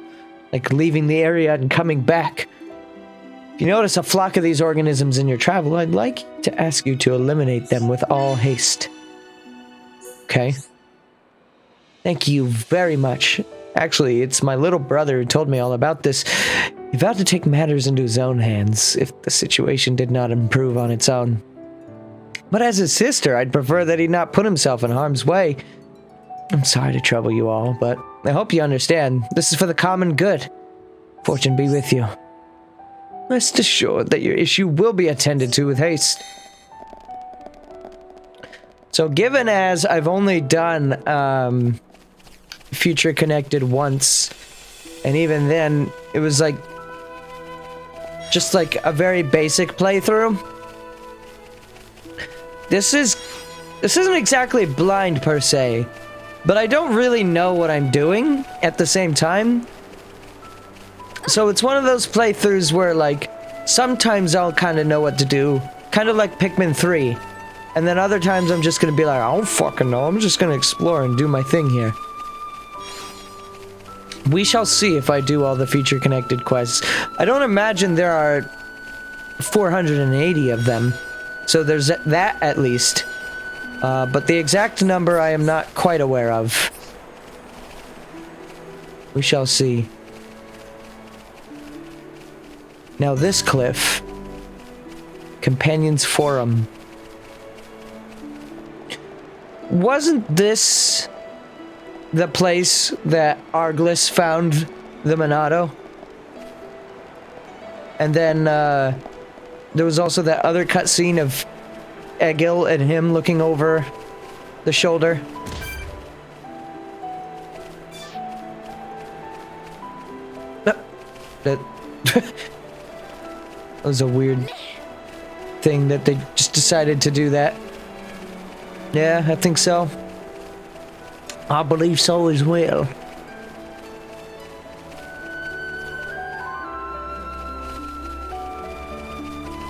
like leaving the area and coming back. If you notice a flock of these organisms in your travel, I'd like to ask you to eliminate them with all haste. Okay? Thank you very much. Actually, it's my little brother who told me all about this. He vowed to take matters into his own hands if the situation did not improve on its own. But as his sister, I'd prefer that he not put himself in harm's way. I'm sorry to trouble you all, but I hope you understand. This is for the common good. Fortune be with you. Rest assured that your issue will be attended to with haste. So given as I've only done Future Connected once, and even then it was like just like a very basic playthrough. This isn't exactly blind per se, but I don't really know what I'm doing at the same time. So it's one of those playthroughs where like sometimes I'll kind of know what to do, kind of like Pikmin 3, and then other times I'm just gonna be like, I don't fucking know, I'm just gonna explore and do my thing here. We shall see if I do all the feature connected quests. I don't imagine there are 480 of them, so there's that at least. But the exact number I am not quite aware of. We shall see. Now this cliff. Companions Forum. Wasn't this the place that Arglis found the Monado? And then there was also that other cutscene of Egil and him looking over the shoulder. That was a weird thing that they just decided to do that. Yeah, I think so. I believe so as well.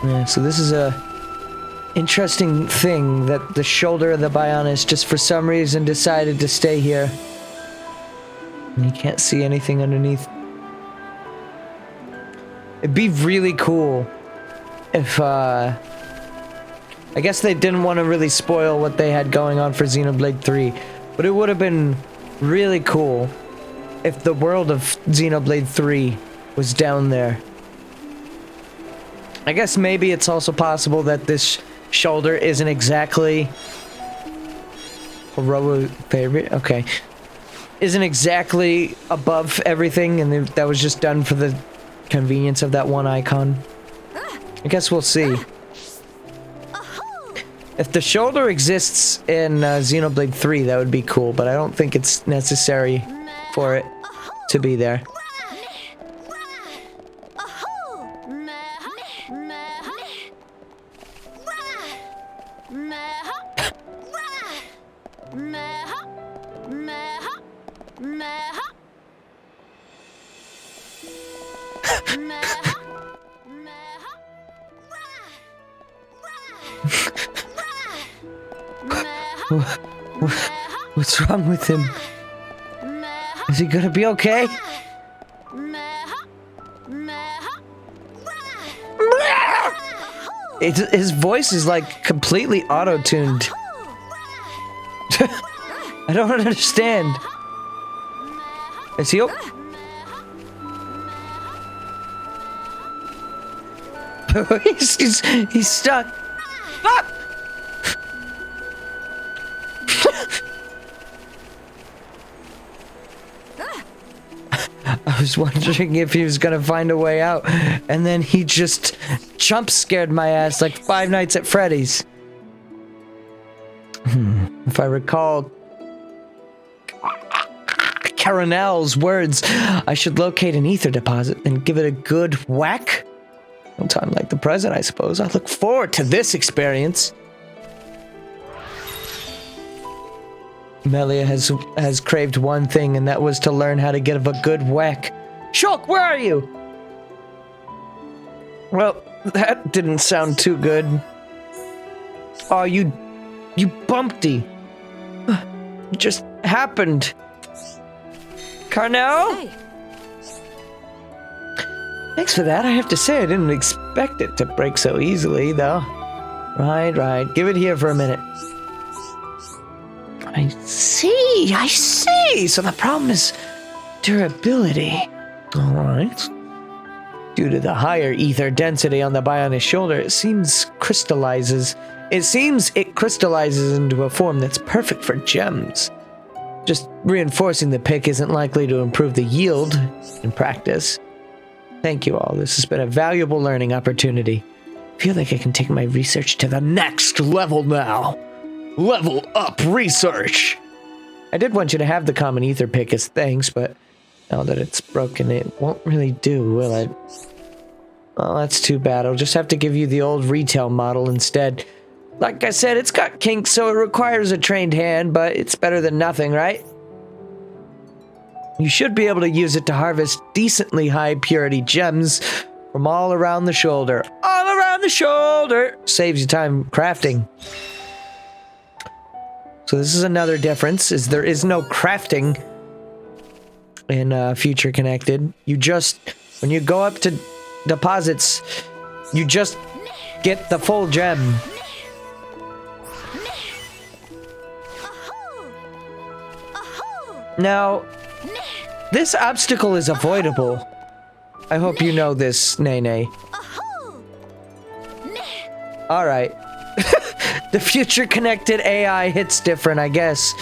Yeah, so this is a interesting thing that the shoulder of the Bionis just for some reason decided to stay here. And you can't see anything underneath. It'd be really cool if, I guess they didn't want to really spoil what they had going on for Xenoblade 3, but it would have been really cool if the world of Xenoblade 3 was down there. I guess maybe it's also possible that this shoulder isn't exactly a robo favorite. Okay. Isn't exactly above everything, and that was just done for the convenience of that one icon. I guess we'll see. If the shoulder exists in Xenoblade 3, that would be cool, but I don't think it's necessary for it to be there. What's wrong with him? Is he gonna be okay? His voice is like completely auto-tuned. I don't understand. Is he okay? he's stuck. Ah! I was wondering if he was gonna find a way out, and then he just jump scared my ass like Five Nights at Freddy's. If I recall Caronel's words, I should locate an ether deposit and give it a good whack. No time like the present, I suppose. I look forward to this experience. Melia has craved one thing, and that was to learn how to give a good whack. Shulk, where are you? Well, that didn't sound too good. Oh, you bumpty. It just happened. Carnell? Hey. Thanks for that. I have to say, I didn't expect it to break so easily, though. Right. Give it here for a minute. I see. So the problem is durability. All right. Due to the higher ether density on the Bionis shoulder, it crystallizes into a form that's perfect for gems. Just reinforcing the pick isn't likely to improve the yield in practice. Thank you all. This has been a valuable learning opportunity. I feel like I can take my research to the next level now. Level up research! I did want you to have the common ether pick as thanks, but now that it's broken, it won't really do, will it? Well, that's too bad. I'll just have to give you the old retail model instead. Like I said, it's got kinks, so it requires a trained hand, but it's better than nothing, right? You should be able to use it to harvest decently high purity gems from all around the shoulder. All around the shoulder! Saves you time crafting. So this is another difference, is there is no crafting in Future Connected. You just, when you go up to deposits, you just get the full gem. Now, this obstacle is avoidable. I hope you know this, Nene. Alright. The Future Connected AI hits different, I guess.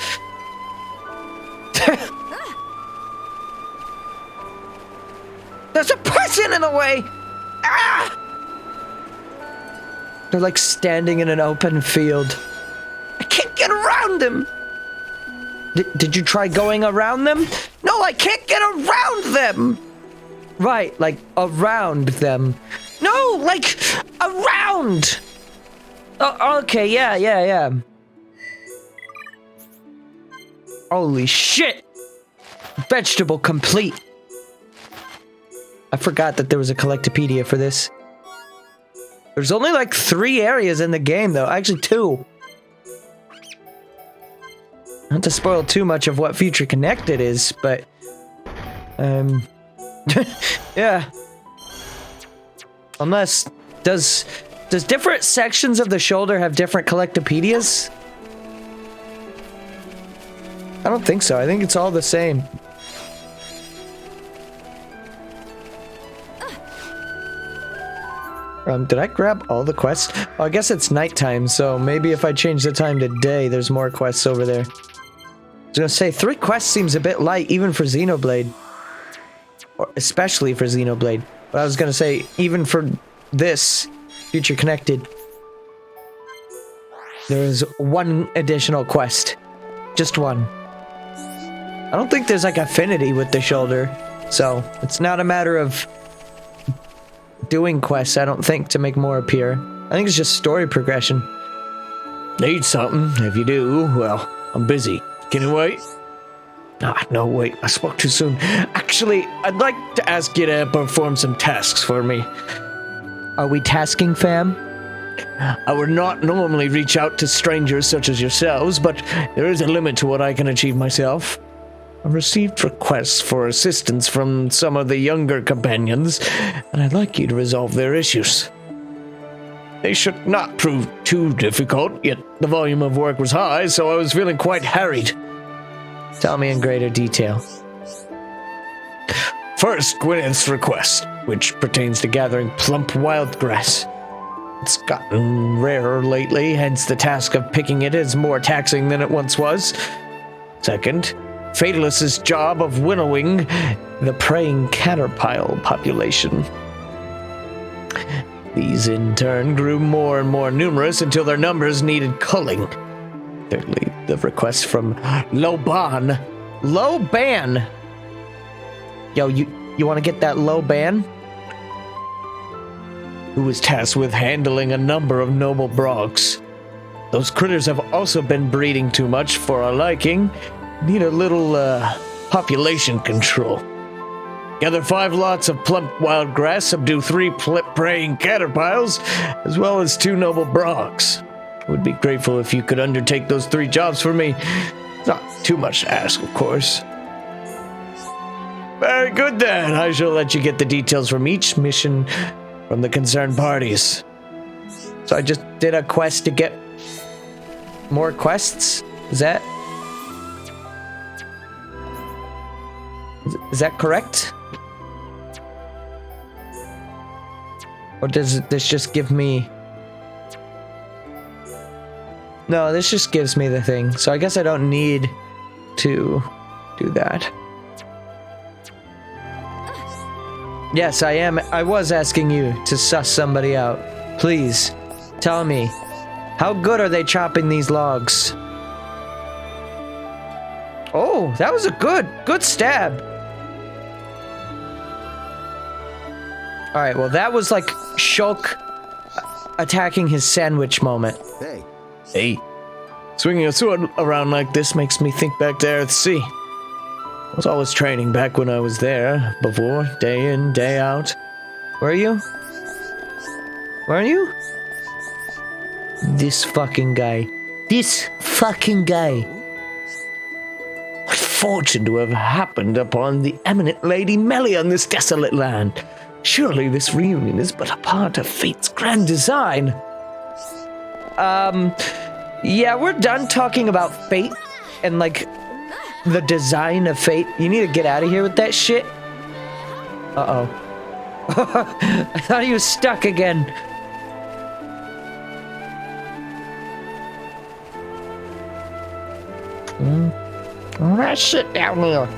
There's a person in the way! Ah! They're like standing in an open field. I can't get around them! Did you try going around them? No, I can't get around them! Right, like around them. No, like around! Oh, okay, yeah. Holy shit! Vegetable complete. I forgot that there was a collectopedia for this. There's only like 3 areas in the game, though. Actually, 2. Not to spoil too much of what Future Connected is, but... yeah. Unless... Does different sections of the shoulder have different collectopedias? I don't think so. I think it's all the same. Did I grab all the quests? Oh, I guess it's nighttime, so maybe if I change the time to day, there's more quests over there. I was gonna say, 3 quests seems a bit light, even for Xenoblade. Or especially for Xenoblade. But I was gonna say, even for this, Future Connected, there is 1 additional quest. Just 1. I don't think there's like affinity with the shoulder, so it's not a matter of doing quests, I don't think, to make more appear. I think it's just story progression. Need something? If you do, well, I'm busy. Can you wait? No, wait, I spoke too soon. Actually, I'd like to ask you to perform some tasks for me. Are we tasking, fam? I would not normally reach out to strangers such as yourselves, but there is a limit to what I can achieve myself. I've received requests for assistance from some of the younger companions, and I'd like you to resolve their issues. They should not prove too difficult, yet the volume of work was high, so I was feeling quite harried. Tell me in greater detail. First, Gwyneth's request, which pertains to gathering plump wild grass. It's gotten rarer lately, hence the task of picking it is more taxing than it once was. Second, Fatalis's job of winnowing the praying caterpillar population. These in turn grew more and more numerous until their numbers needed culling. Thirdly, the request from Loban. Loban! Yo, you want to get that Loban? Who was tasked with handling a number of noble brogs. Those critters have also been breeding too much for our liking. Need a little, population control. Gather 5 lots of plump wild grass, subdue 3 praying caterpillars, as well as 2 noble brogs. Would be grateful if you could undertake those 3 jobs for me. Not too much to ask, of course. Very good then. I shall let you get the details from each mission from the concerned parties. So I just did a quest to get more quests? Is that correct? Or does this just give me... No, this just gives me the thing. So I guess I don't need to do that. Yes, I was asking you to suss somebody out. Please, tell me, how good are they chopping these logs? Oh, that was a good stab. Alright, well that was like Shulk attacking his sandwich moment. Hey. Swinging a sword around like this makes me think back to Earth Sea. I was always training back when I was there, before, day in, day out. Were you? Were you? This fucking guy. This fucking guy. What fortune to have happened upon the eminent Lady Melly on this desolate land. Surely this reunion is but a part of fate's grand design. Yeah, we're done talking about fate and, like, the design of fate. You need to get out of here with that shit. Uh-oh. I thought he was stuck again. All right, sit down there.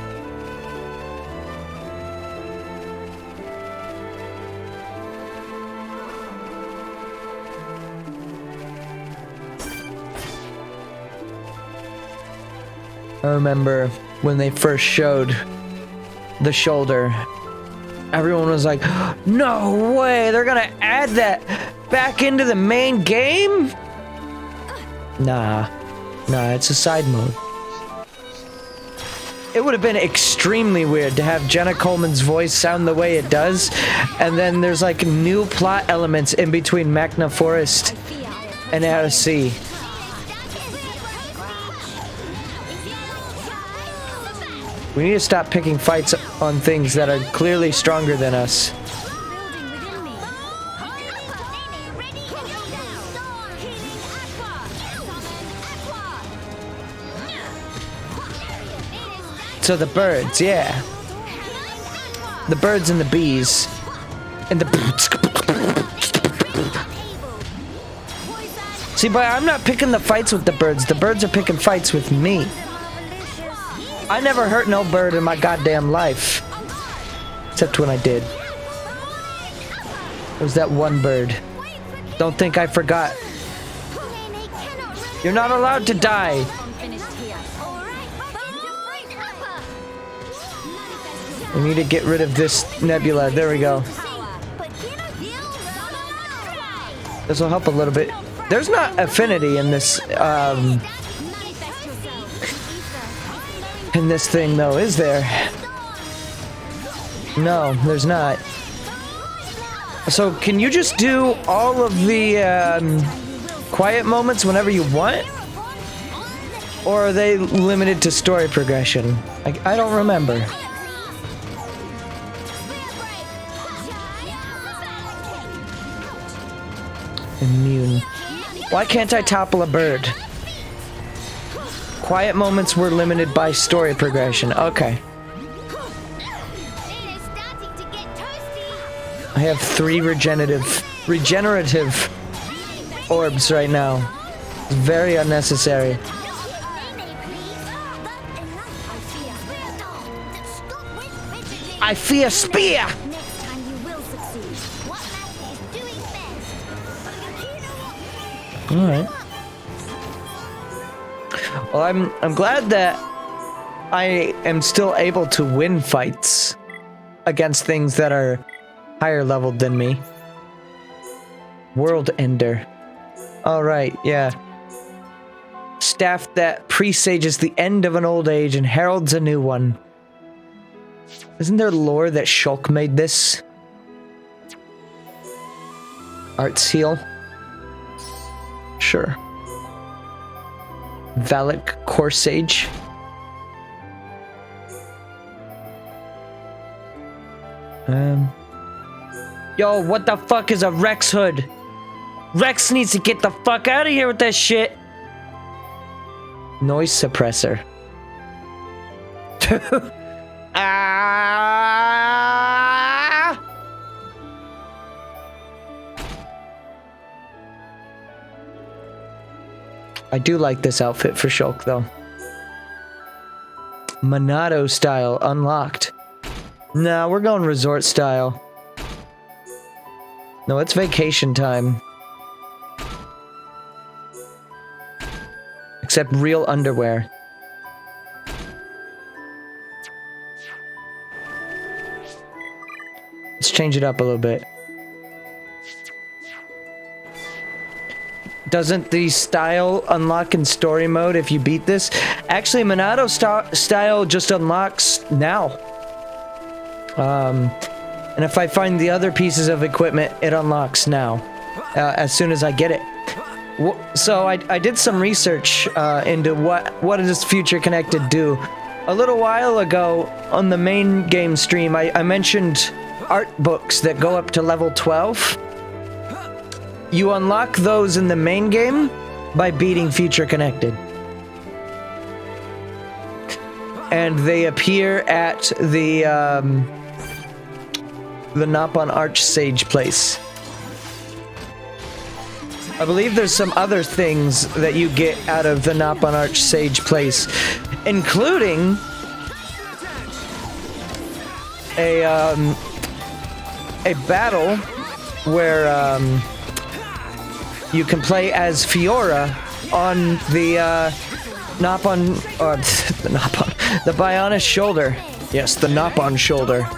I remember when they first showed the shoulder, everyone was like, no way, they're gonna add that back into the main game? Nah, it's a side mode. it would have been extremely weird to have Jenna Coleman's voice sound the way it does, and then there's like new plot elements in between Machna Forest and Out of Sea. We need to stop picking fights on things that are clearly stronger than us. So the birds, yeah. The birds and the bees. And the... See, but I'm not picking the fights with the birds. The birds are picking fights with me. I never hurt no bird in my goddamn life. Except when I did. It was that one bird. Don't think I forgot. You're not allowed to die. We need to get rid of this nebula. There we go. This will help a little bit. There's not affinity in this thing though, is there? No, there's not. So can you just do all of the quiet moments whenever you want? Or are they limited to story progression? I don't remember. Immune. Why can't I topple a bird? Quiet moments were limited by story progression. Okay. I have 3 regenerative orbs right now. Very unnecessary. I fear spear! Alright. Well, I'm glad that I am still able to win fights against things that are higher leveled than me. World Ender. Alright, yeah. Staff that presages the end of an old age and heralds a new one. Isn't there lore that Shulk made this? Art seal? Sure. Valak Corsage. Yo, what the fuck is a Rex hood? Rex needs to get the fuck out of here with that shit. Noise suppressor. Ah! I do like this outfit for Shulk, though. Monado style unlocked. Nah, we're going resort style. No, it's vacation time. Except real underwear. Let's change it up a little bit. Doesn't the style unlock in story mode if you beat this? Actually, Monado style just unlocks now. And if I find the other pieces of equipment, it unlocks now. As soon as I get it. So I did some research into what does Future Connected do. A little while ago on the main game stream, I mentioned art books that go up to level 12. You unlock those in the main game by beating Future Connected. And they appear at the Nopon Archsage place. I believe there's some other things that you get out of the Nopon Archsage place, including a battle where you can play as Fiora on the Nopon, or the Bionis shoulder. Yes, the Nopon shoulder.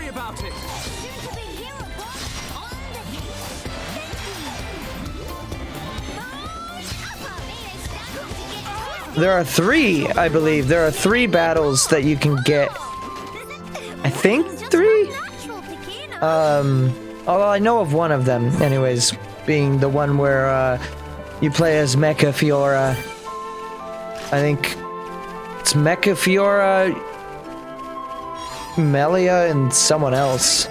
There are 3, I believe. There are 3 battles that you can get. I think 3? Although I know of one of them, anyways, being the one where, you play as Mecha Fiora. I think it's Mecha Fiora, Melia, and someone else.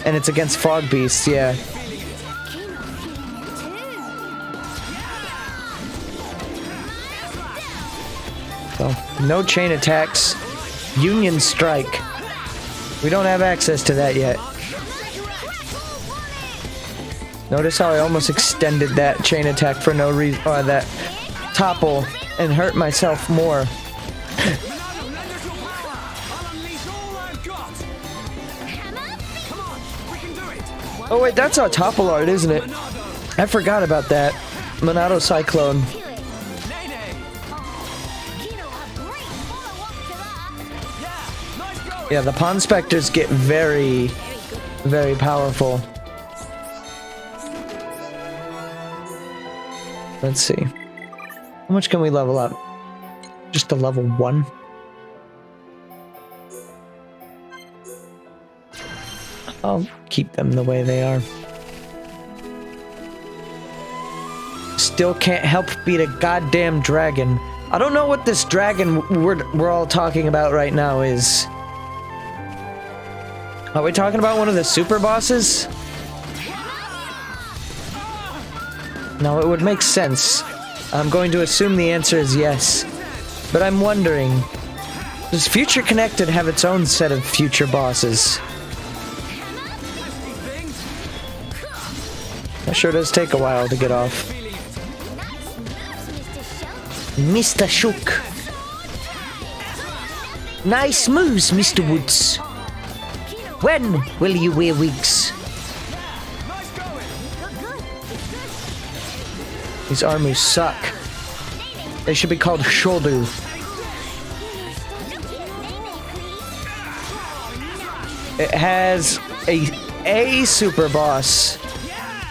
And it's against Fog Beasts, yeah. So, no chain attacks. Union Strike. We don't have access to that yet. Notice how I almost extended that chain attack for no reason, or that topple, and hurt myself more. Oh wait, that's our topple art, isn't it? I forgot about that. Monado Cyclone. Yeah, the Ponspectors get very, very powerful. Let's see. How much can we level up? Just to level 1? I'll keep them the way they are. Still can't help beat a goddamn dragon. I don't know what this dragon we're all talking about right now is. Are we talking about one of the super bosses? No, it would make sense. I'm going to assume the answer is yes. But I'm wondering, does Future Connected have its own set of future bosses? That sure does take a while to get off. Mr. Shook. Nice moves, Mr. Woods. When will you wear wigs? These armies suck. They should be called Shoulder. It has a super boss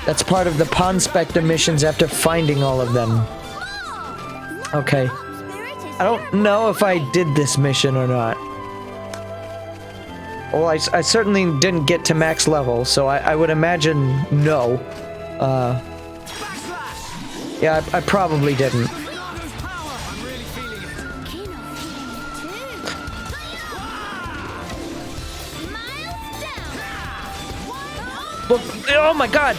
that's part of the Ponspector missions after finding all of them. Okay. I don't know if I did this mission or not. Well, I certainly didn't get to max level, so I would imagine no. Yeah, I probably didn't. Look, oh my god!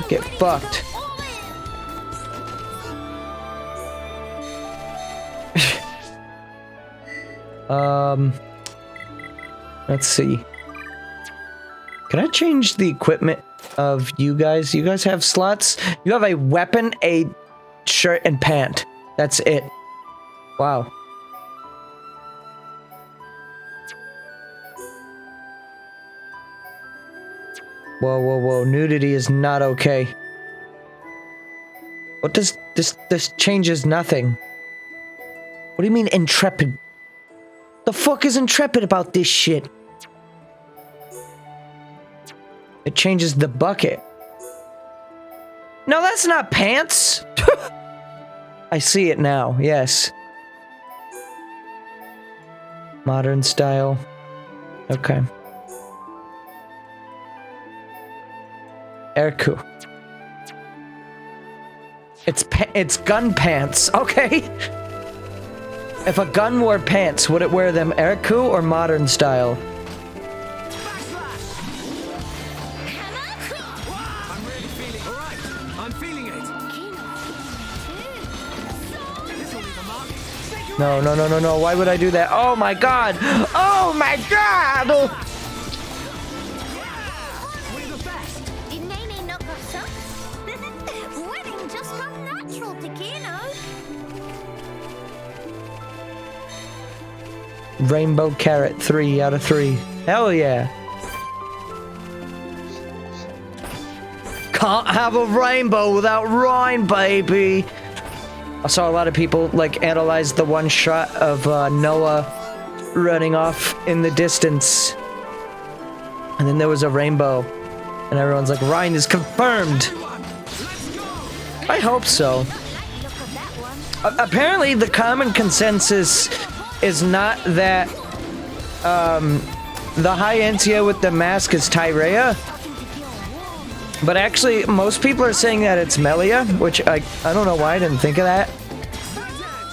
Get fucked. Let's see. Can I change the equipment of you guys? You guys have slots? You have a weapon, a shirt, and pant. That's it. Wow. Whoa, whoa, whoa. Nudity is not okay. What does this changes nothing. What do you mean intrepid? The fuck is intrepid about this shit? It changes the bucket. No, that's not pants. I see it now, yes. Modern style. Okay. Erku. It's gun pants, okay? If a gun wore pants, would it wear them Erku or modern style? No, no, no, no, no. Why would I do that? Oh my god! Oh my god! We're the best. Did Nene knock us up? Winning just come natural to Kino. Rainbow Carrot 3 out of 3. Hell yeah. Can't have a rainbow without Rhine, baby. I saw a lot of people like analyze the one shot of Noah running off in the distance. And then there was a rainbow. And everyone's like, Rhine is confirmed. I hope so. Apparently the common consensus is not that the High Entia with the mask is Tyrea. But actually, most people are saying that it's Melia, which I don't know why I didn't think of that.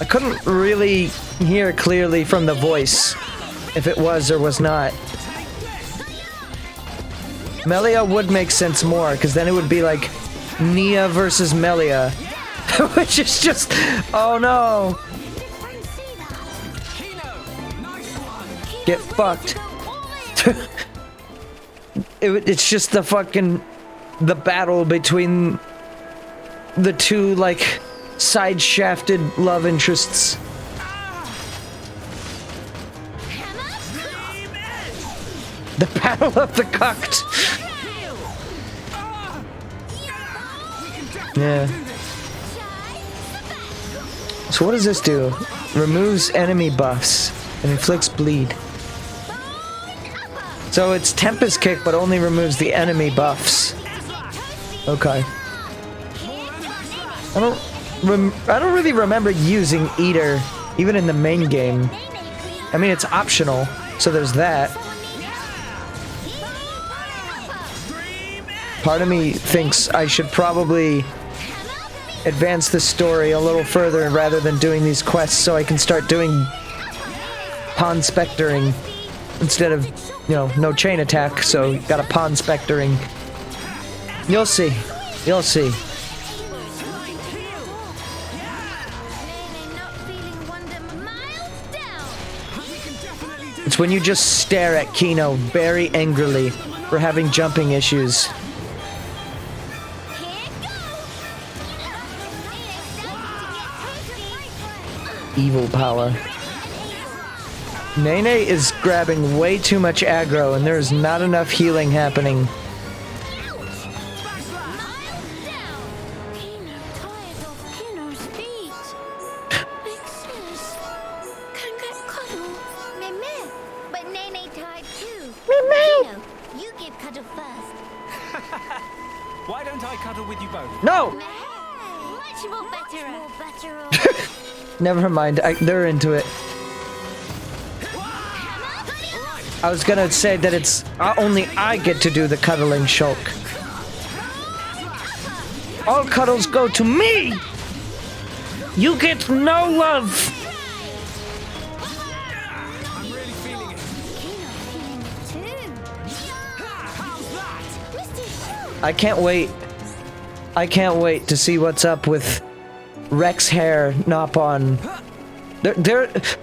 I couldn't really hear clearly from the voice if it was or was not. Melia would make sense more, because then it would be like Nia versus Melia. Which is just... Oh no! Get fucked. It's just the fucking... The battle between the two, like, side-shafted love interests. The battle of the cucked. Yeah. So what does this do? Removes enemy buffs and inflicts bleed. So it's Tempest Kick, but only removes the enemy buffs. Okay. I don't really remember using Eater, even in the main game. I mean, it's optional, so there's that. Part of me thinks I should probably advance the story a little further rather than doing these quests, so I can start doing Ponspectoring instead of, you know, no chain attack, so got a Ponspectoring. You'll see. You'll see. It's when you just stare at Kino very angrily for having jumping issues. Evil power. Nene is grabbing way too much aggro, and there's not enough healing happening. Why don't I cuddle with you both? No! Much more better. Never mind, they're into it. I was gonna say that it's only I get to do the cuddling shulk. All cuddles go to me! You get no love! I'm really feeling it. I can't wait. I can't wait to see what's up with Rex Hair, Nopon.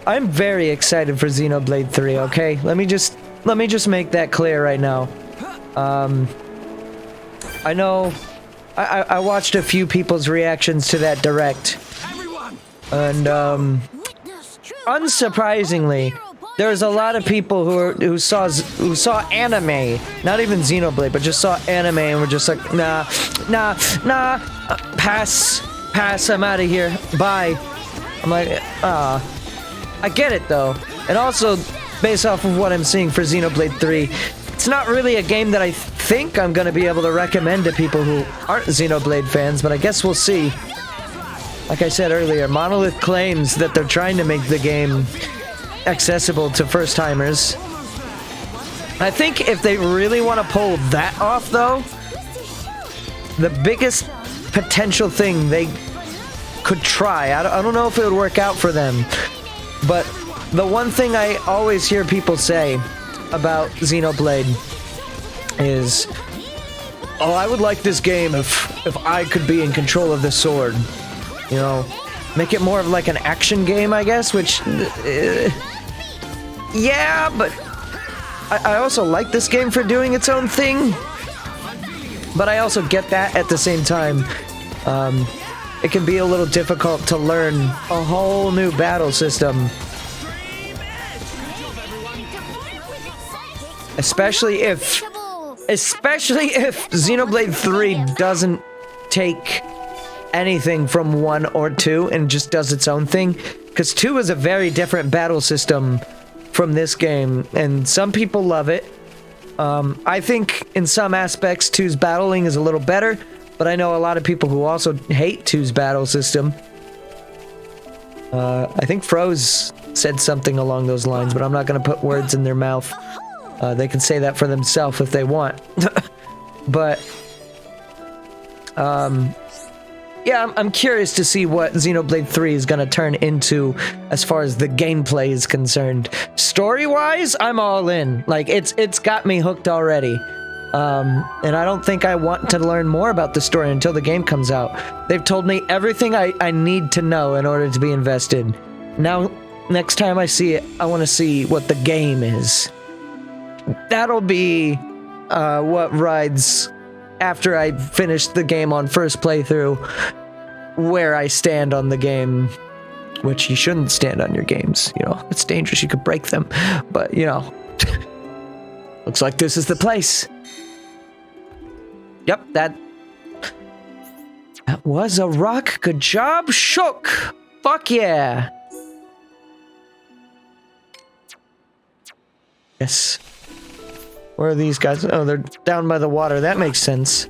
I'm very excited for Xenoblade 3, okay? Let me just make that clear right now. I know I watched a few people's reactions to that direct. And unsurprisingly, there's a lot of people who saw anime, not even Xenoblade, but just saw anime and were just like, nah, pass, I'm out of here, bye. I'm like, I get it though. And also, based off of what I'm seeing for Xenoblade 3, it's not really a game that I think I'm gonna be able to recommend to people who aren't Xenoblade fans, but I guess we'll see. Like I said earlier, Monolith claims that they're trying to make the game accessible to first-timers. I think if they really want to pull that off, though, the biggest potential thing they could try, I don't know if it would work out for them, but the one thing I always hear people say about Xenoblade is, oh, I would like this game if I could be in control of the sword. You know, make it more of like an action game, I guess, which... yeah, but I also like this game for doing its own thing. But I also get that at the same time. It can be a little difficult to learn a whole new battle system. Especially if Xenoblade 3 doesn't take anything from 1 or 2 and just does its own thing. Because 2 is a very different battle system from this game, and some people love it. I think in some aspects 2's battling is a little better, but I know a lot of people who also hate 2's battle system. I think Froze said something along those lines, but I'm not going to put words in their mouth. They can say that for themselves if they want. But, yeah, I'm curious to see what Xenoblade 3 is going to turn into as far as the gameplay is concerned. Story-wise, I'm all in. Like, it's got me hooked already. And I don't think I want to learn more about the story until the game comes out. They've told me everything I need to know in order to be invested. Now, next time I see it, I want to see what the game is. That'll be what rides after I finish the game on first playthrough, where I stand on the game, which you shouldn't stand on your games. You know, it's dangerous. You could break them. But, you know, looks like this is the place. Yep, that was a rock. Good job, Shook. Fuck yeah. Yes. Where are these guys? Oh, they're down by the water. That makes sense.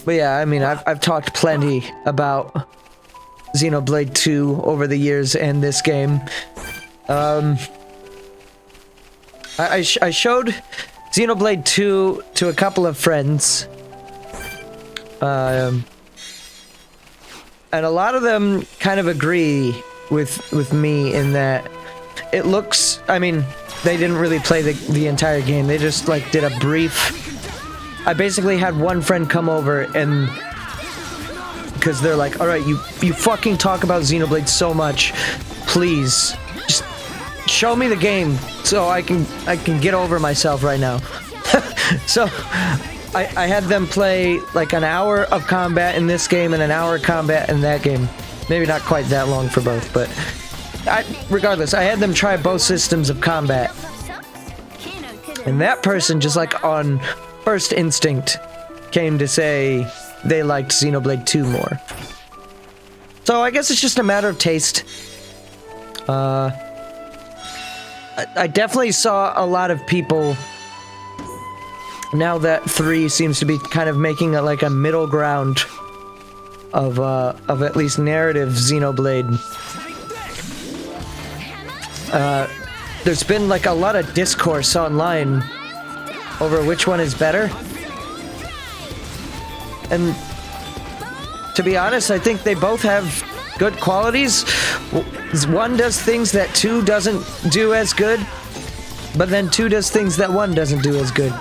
But yeah, I mean, I've talked plenty about Xenoblade 2 over the years and this game. I showed Xenoblade 2 to a couple of friends. And a lot of them kind of agree with me in that it looks, I mean, they didn't really play the entire game. They just like did a brief. I basically had one friend come over and because they're like, all right, you fucking talk about Xenoblade so much, please just show me the game so I can get over myself right now. So I had them play like an hour of combat in this game and an hour of combat in that game. Maybe not quite that long for both, but regardless, I had them try both systems of combat. And that person just like on first instinct came to say they liked Xenoblade 2 more. So I guess it's just a matter of taste. I definitely saw a lot of people, now that 3 seems to be kind of making like a middle ground of at least narrative Xenoblade. There's been like a lot of discourse online over which one is better. And to be honest, I think they both have good qualities. One does things that 2 doesn't do as good, but then 2 does things that 1 doesn't do as good.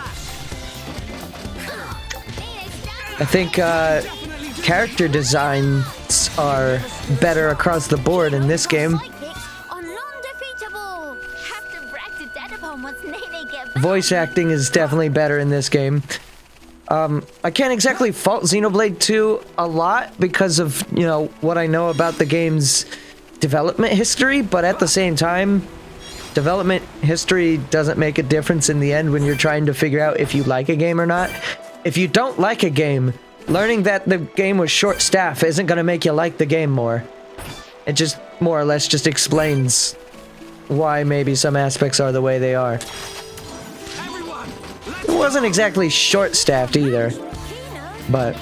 I think character designs are better across the board in this game. Voice acting is definitely better in this game. I can't exactly fault Xenoblade 2 a lot because of, you know, what I know about the game's development history, but at the same time, development history doesn't make a difference in the end when you're trying to figure out if you like a game or not. If you don't like a game, learning that the game was short-staffed isn't going to make you like the game more. It just more or less just explains why maybe some aspects are the way they are. It wasn't exactly short-staffed either, but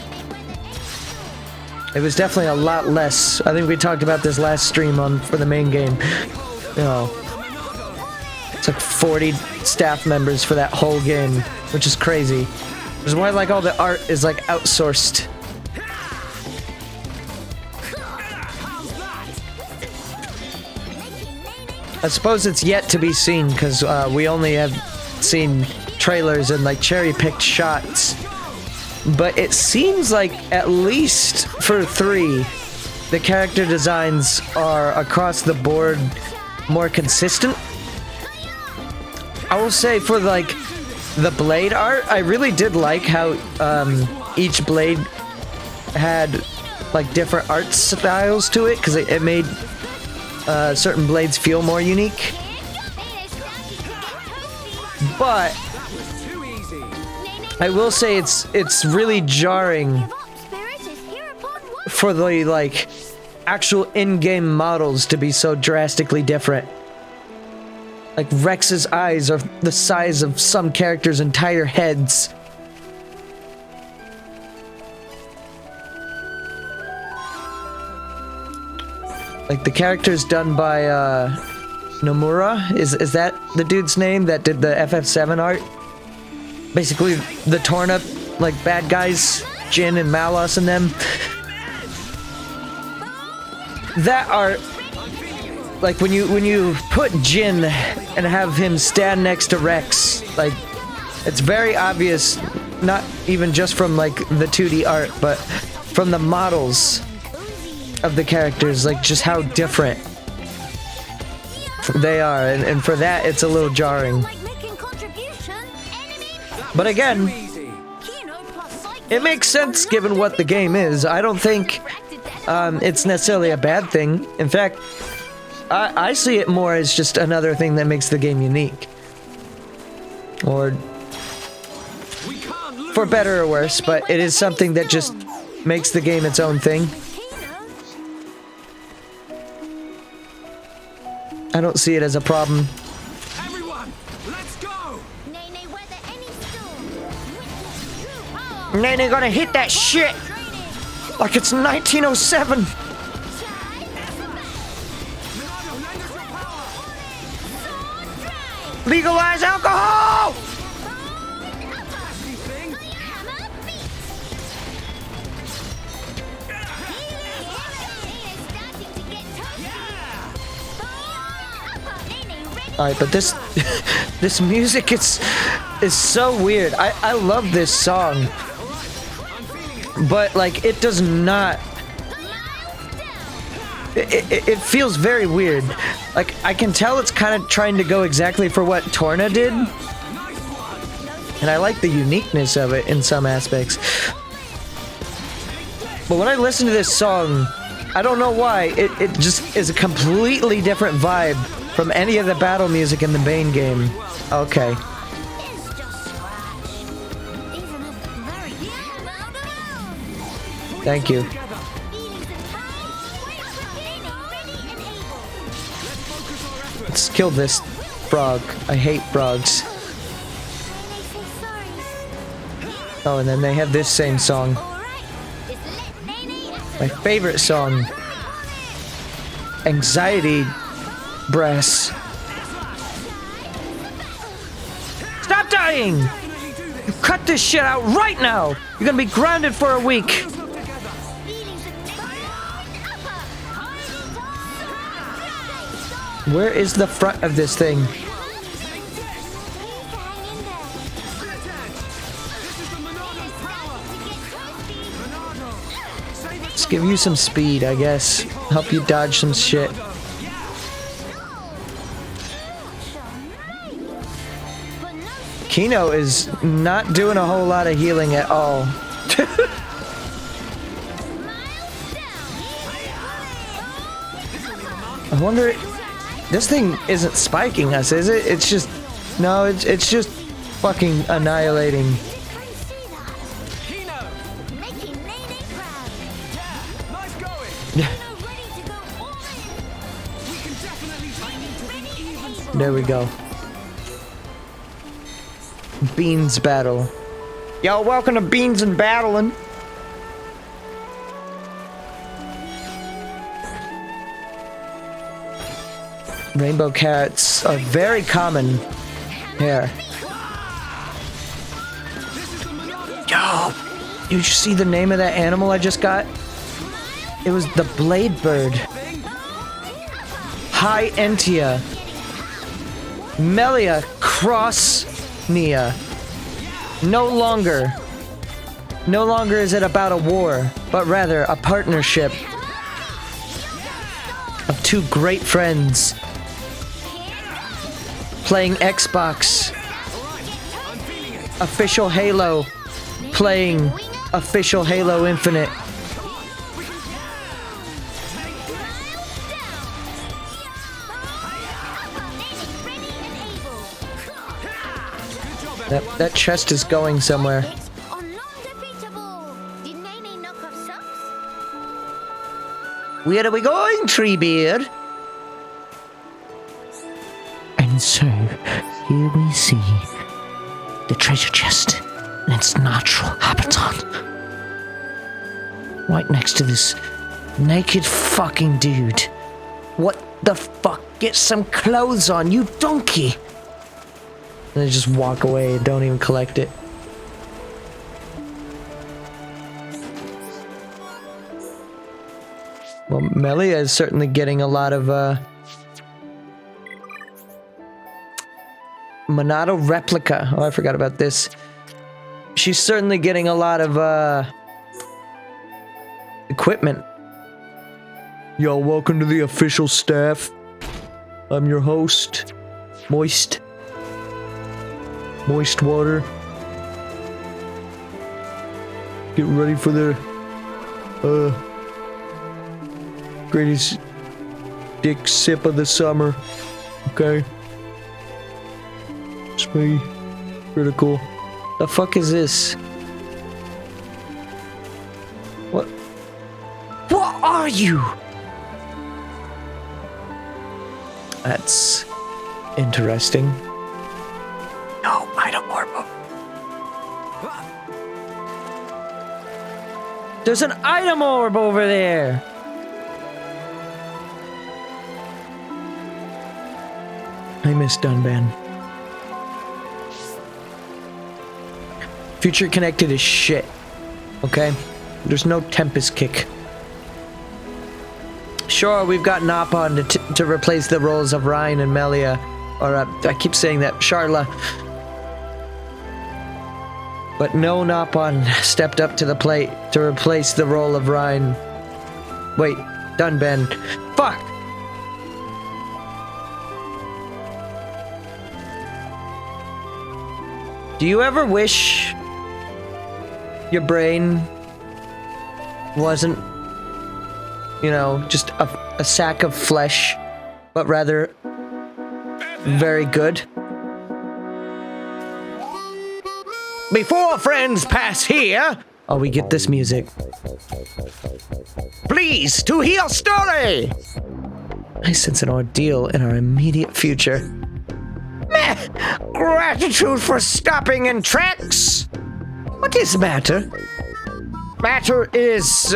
it was definitely a lot less. I think we talked about this last stream for the main game. You know, it's like 40 staff members for that whole game, which is crazy. Which is why like all the art is like outsourced. I suppose it's yet to be seen because we only have seen trailers and like cherry-picked shots. But it seems like at least for 3, the character designs are across the board more consistent. I will say for like the blade art, I really did like how each blade had like different art styles to it because it made certain blades feel more unique. But I will say it's really jarring for the, like, actual in-game models to be so drastically different. Like, Rex's eyes are the size of some characters' entire heads. Like, the characters done by, Nomura? Is that the dude's name that did the FF7 art? Basically, the torn up, like, bad guys, Jin and Malos and them. That art, like, when you put Jin and have him stand next to Rex, like, it's very obvious, not even just from, like, the 2D art, but from the models of the characters, like, just how different they are, and for that, it's a little jarring. But again, it makes sense given what the game is. I don't think it's necessarily a bad thing. In fact, I see it more as just another thing that makes the game unique. Or for better or worse, but it is something that just makes the game its own thing. I don't see it as a problem. Everyone, let's go! Nene gonna hit that shit like it's 1907. Legalize alcohol! Alright, but this this music is so weird. I love this song. But like it does not it feels very weird. Like I can tell it's kind of trying to go exactly for what Torna did. And I like the uniqueness of it in some aspects. But when I listen to this song, I don't know why, it just is a completely different vibe from any of the battle music in the Bane game. Okay. Thank you. Let's kill this frog. I hate frogs. Oh, and then they have this same song. My favorite song. Anxiety Brass. Stop dying! You cut this shit out right now! You're gonna be grounded for a week! Where is the front of this thing? Let's give you some speed, I guess. Help you dodge some shit. Kino is not doing a whole lot of healing at all. I wonder... This thing isn't spiking us, is it? It's just... No, it's just fucking annihilating. Yeah. There we go. Beans battle. Yo, welcome to Beans and Battling. Rainbow carrots are very common here. Yo, you see the name of that animal I just got? It was the blade bird. High Entia. Melia Crossnia. No longer is it about a war, but rather a partnership of two great friends playing Xbox, official Halo, playing official Halo Infinite. That chest is going somewhere. Where are we going, Treebeard? And so, here we see the treasure chest in its natural habitat. Right next to this naked fucking dude. What the fuck? Get some clothes on, you donkey! And they just walk away and don't even collect it. Well, Melia is certainly getting a lot of, Monado replica. Oh, I forgot about this. She's certainly getting a lot of, equipment. Yo, welcome to the official staff. I'm your host, Moist Water. Get ready for the, greatest dick sip of the summer. Okay? It's me. Critical. The fuck is this? What? What are you? That's interesting. No, item orb. There's an item orb over there. I miss Dunban. Future connected is shit. Okay? There's no Tempest kick. Sure, we've got Napon to replace the roles of Ryan and Melia. Or, I keep saying that, Charla. But no Napon stepped up to the plate to replace the role of Ryan. Wait, Dunban. Fuck! Do you ever wish your brain wasn't, you know, just a sack of flesh, but rather very good? Before friends pass here, oh, we get this music. Please, to hear story! I sense an ordeal in our immediate future. Meh! Gratitude for stopping in tracks! What is matter? Matter is,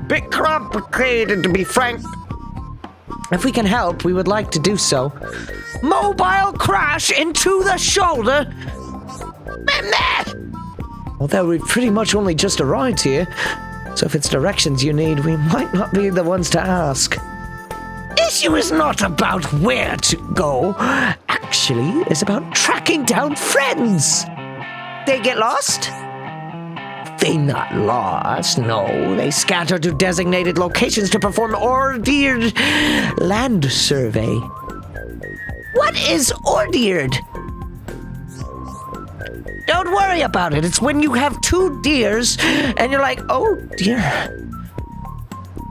bit complicated, to be frank. If we can help, we would like to do so. Mobile crash into the shoulder? Meh! Although we've pretty much only just arrived here, so if it's directions you need, we might not be the ones to ask. Issue is not about where to go. Actually, it's about tracking down friends. They get lost? They not lost, no. They scatter to designated locations to perform ordered land survey. What is ordered? Don't worry about it. It's when you have two deers and you're like, oh dear.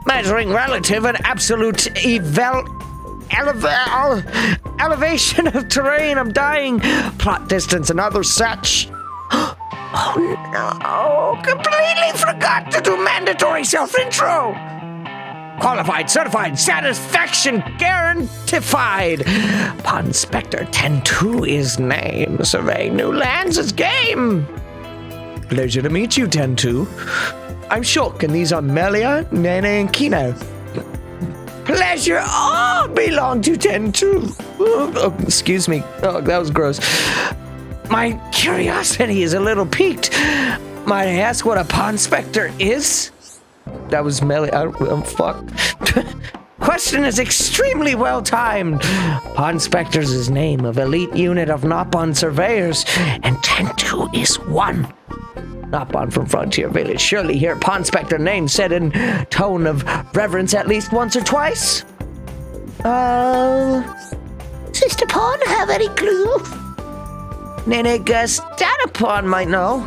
Measuring relative and absolute elevation of terrain. I'm dying. Plot distance and other such. Oh no, completely forgot to do mandatory self-intro. Qualified, certified, satisfaction guarantied. Ponspector 10-2 is name. Surveying new lands is game. Pleasure to meet you, 10-2. I'm Shulk, and these are Melia, Nene, and Kino. Pleasure all belong to 10-2. Oh, excuse me. Oh, that was gross. My curiosity is a little piqued. Might I ask what a Ponspector is? That was Melia. Fuck. Question is extremely well timed. Ponspector's his name of elite unit of Napon surveyors, and 10-2 is one. Napon from Frontier Village. Surely hear Ponspector name said in tone of reverence at least once or twice. Sister Pon, have any clue? Nene guess Danapon might know.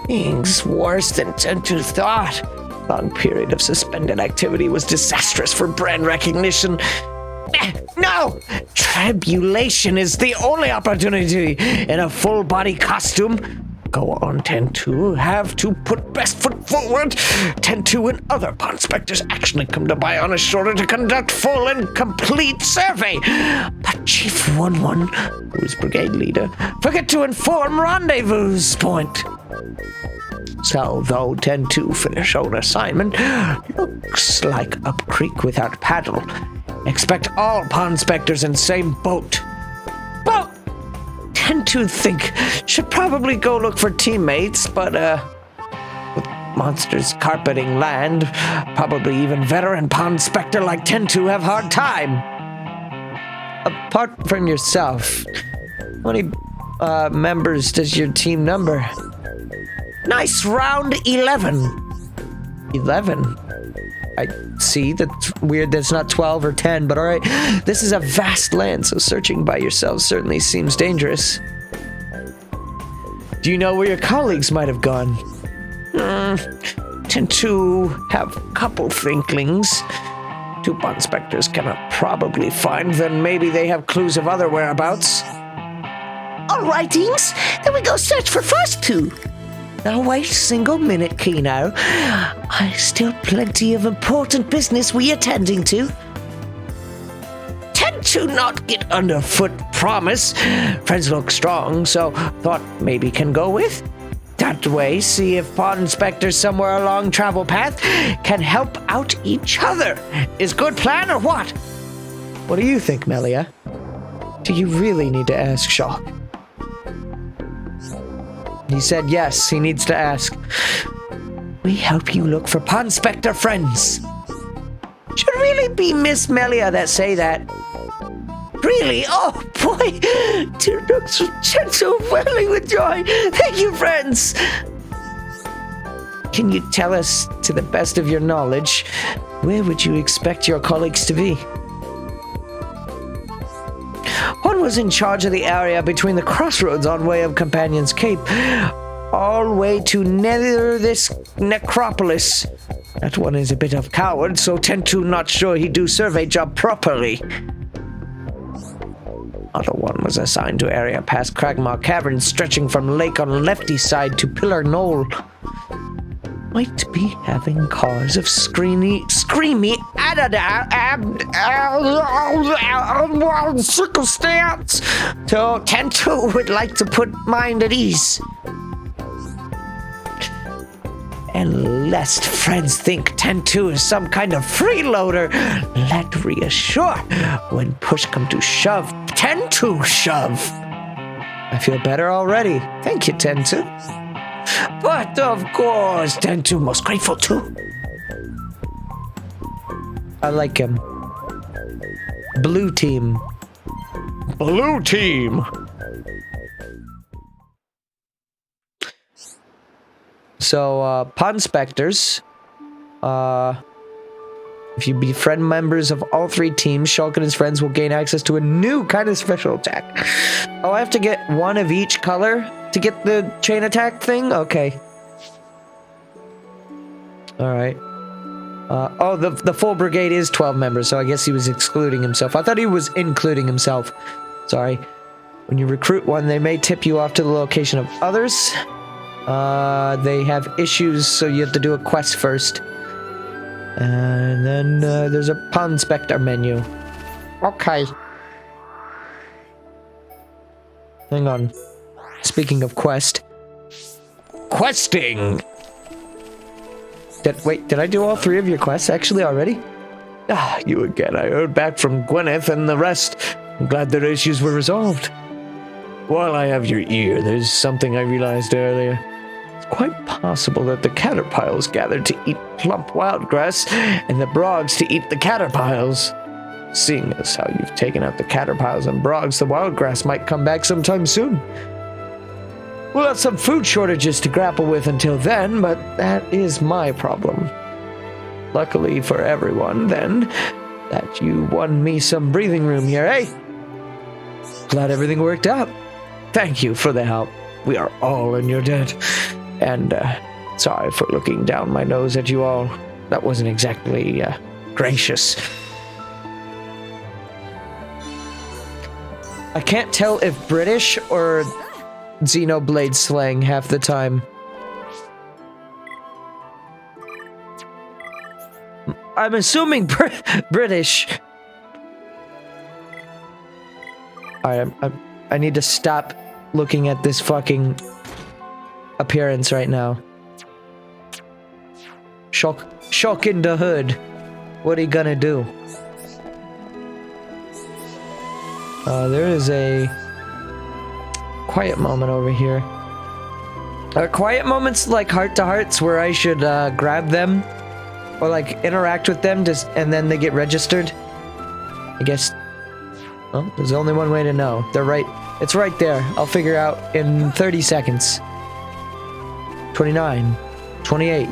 Things worse than 10-2 thought. Long period of suspended activity was disastrous for brand recognition. No! Tribulation is the only opportunity in a full-body costume. Go on, 10-2. Have to put best foot forward. 10-2 and other Ponspectors actually come to Bionis Shoulder to conduct full and complete survey. But Chief 1-1, who is brigade leader, forget to inform rendezvous point. So, though 10-2 finish own assignment, looks like up creek without paddle. Expect all Ponspectors in same boat. Well, 10-2 think should probably go look for teammates, but with monsters carpeting land, probably even veteran Ponspector like 10-2 have hard time. Apart from yourself, how many members does your team number? Nice, round 11. 11? I see. That's weird that's not 12 or 10, but alright. This is a vast land, so searching by yourself certainly seems dangerous. Do you know where your colleagues might have gone? Tend to have a couple thinklings. 2 Ponspectors cannot probably find, then maybe they have clues of other whereabouts. Alrightings, then we go search for first 2. Now wait a single minute, Kino. I still plenty of important business we attending to. Tend to not get underfoot, promise. Friends look strong, so thought maybe can go with. That way, see if Ponspectors somewhere along travel path can help out each other. Is good plan or what? What do you think, Melia? Do you really need to ask Shaw? He said yes, he needs to ask. We help you look for Ponspector friends. Should really be Miss Melia that say that. Really? Oh boy! 2 looks so welling with joy. Thank you, friends. Can you tell us, to the best of your knowledge, where would you expect your colleagues to be? One was in charge of the area between the crossroads on way of Companion's Cape, all way to nether this necropolis. That one is a bit of coward, so tend to not sure he do survey job properly. Other one was assigned to area past Cragmaw Cavern, stretching from lake on lefty side to Pillar Knoll. Might be having cause of screamy circumstance. So 10-2 would like to put mind at ease. And lest friends think 10-2 is some kind of freeloader, let reassure, when push come to shove, 10-2 shove. I feel better already. Thank you, 10-2. But of course, 10-2 most grateful too. I like him. Blue team. Blue team! So, Ponspectors, if you befriend members of all 3 teams, Shulk and his friends will gain access to a new kind of special attack. Oh, I have to get one of each color to get the chain attack thing? Okay. Alright. Oh, the full brigade is 12 members, so I guess he was excluding himself. I thought he was including himself. Sorry. When you recruit one, they may tip you off to the location of others. They have issues, so you have to do a quest first. And then there's a Ponspector menu. Okay. Hang on. Speaking of quest. Questing! Did I do all 3 of your quests actually already? Ah, you again. I heard back from Gwyneth and the rest. I'm glad their issues were resolved. While I have your ear, there's something I realized earlier. It's quite possible that the caterpillars gathered to eat plump wildgrass and the brogs to eat the caterpillars. Seeing as how you've taken out the caterpillars and brogs, the wildgrass might come back sometime soon. We'll have some food shortages to grapple with until then, but that is my problem. Luckily for everyone, then, that you won me some breathing room here, eh? Glad everything worked out. Thank you for the help. We are all in your debt. And, sorry for looking down my nose at you all. That wasn't exactly, gracious. I can't tell if British or Xenoblade slang half the time. I'm assuming British. Alright, I need to stop looking at this fucking appearance right now. Shock in the hood. What are you gonna do? There is a quiet moment over here. Are quiet moments like heart-to-hearts where I should grab them? Or like interact with them and then they get registered? I guess... Well, there's only one way to know. They're right... It's right there. I'll figure out in 30 seconds. 29, 28,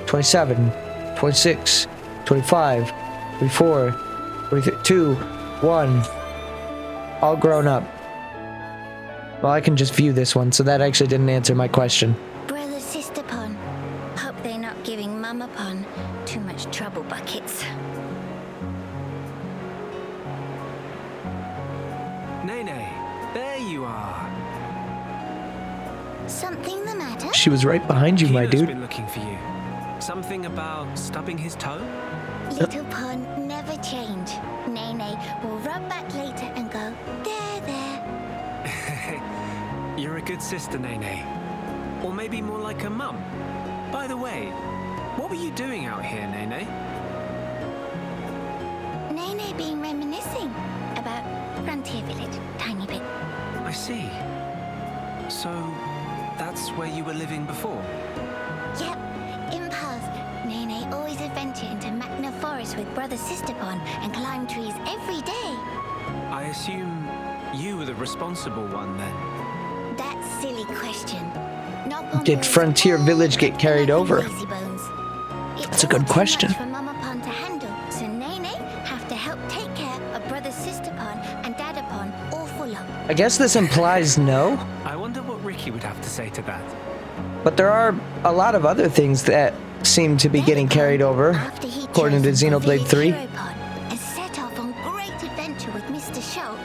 27, 26, 25, 24, 22, 1. All grown up. Well, I can just view this one, so that actually didn't answer my question. Brother, sister pon. Hope they're not giving Mama pon too much trouble buckets. Nene, there you are. Something the matter? She was right behind you, my Kino's dude. been looking for you. Something about stubbing his toe? Little pon never change. Nene will rub back later and go, there, there. You're a good sister, Nene. Or maybe more like a mum. By the way, what were you doing out here, Nene? Nene been reminiscing about Frontier Village, tiny bit. I see. So, that's where you were living before? Yep, in past, Nene always adventure into Magna Forest with brother sister pon and climb trees every day. I assume you were the responsible one then? That silly question. Not Did Frontier Village get carried over? That's a good question. For Mama Pon to handle, so Nene have to help take care of brother sister pon and dada pon all for long. I guess this implies no, I wonder what Ricky would have to say to that. but there are a lot of other things that seem to be getting carried over, according to Xenoblade 3. And set off on great adventure with Mr. Shulk.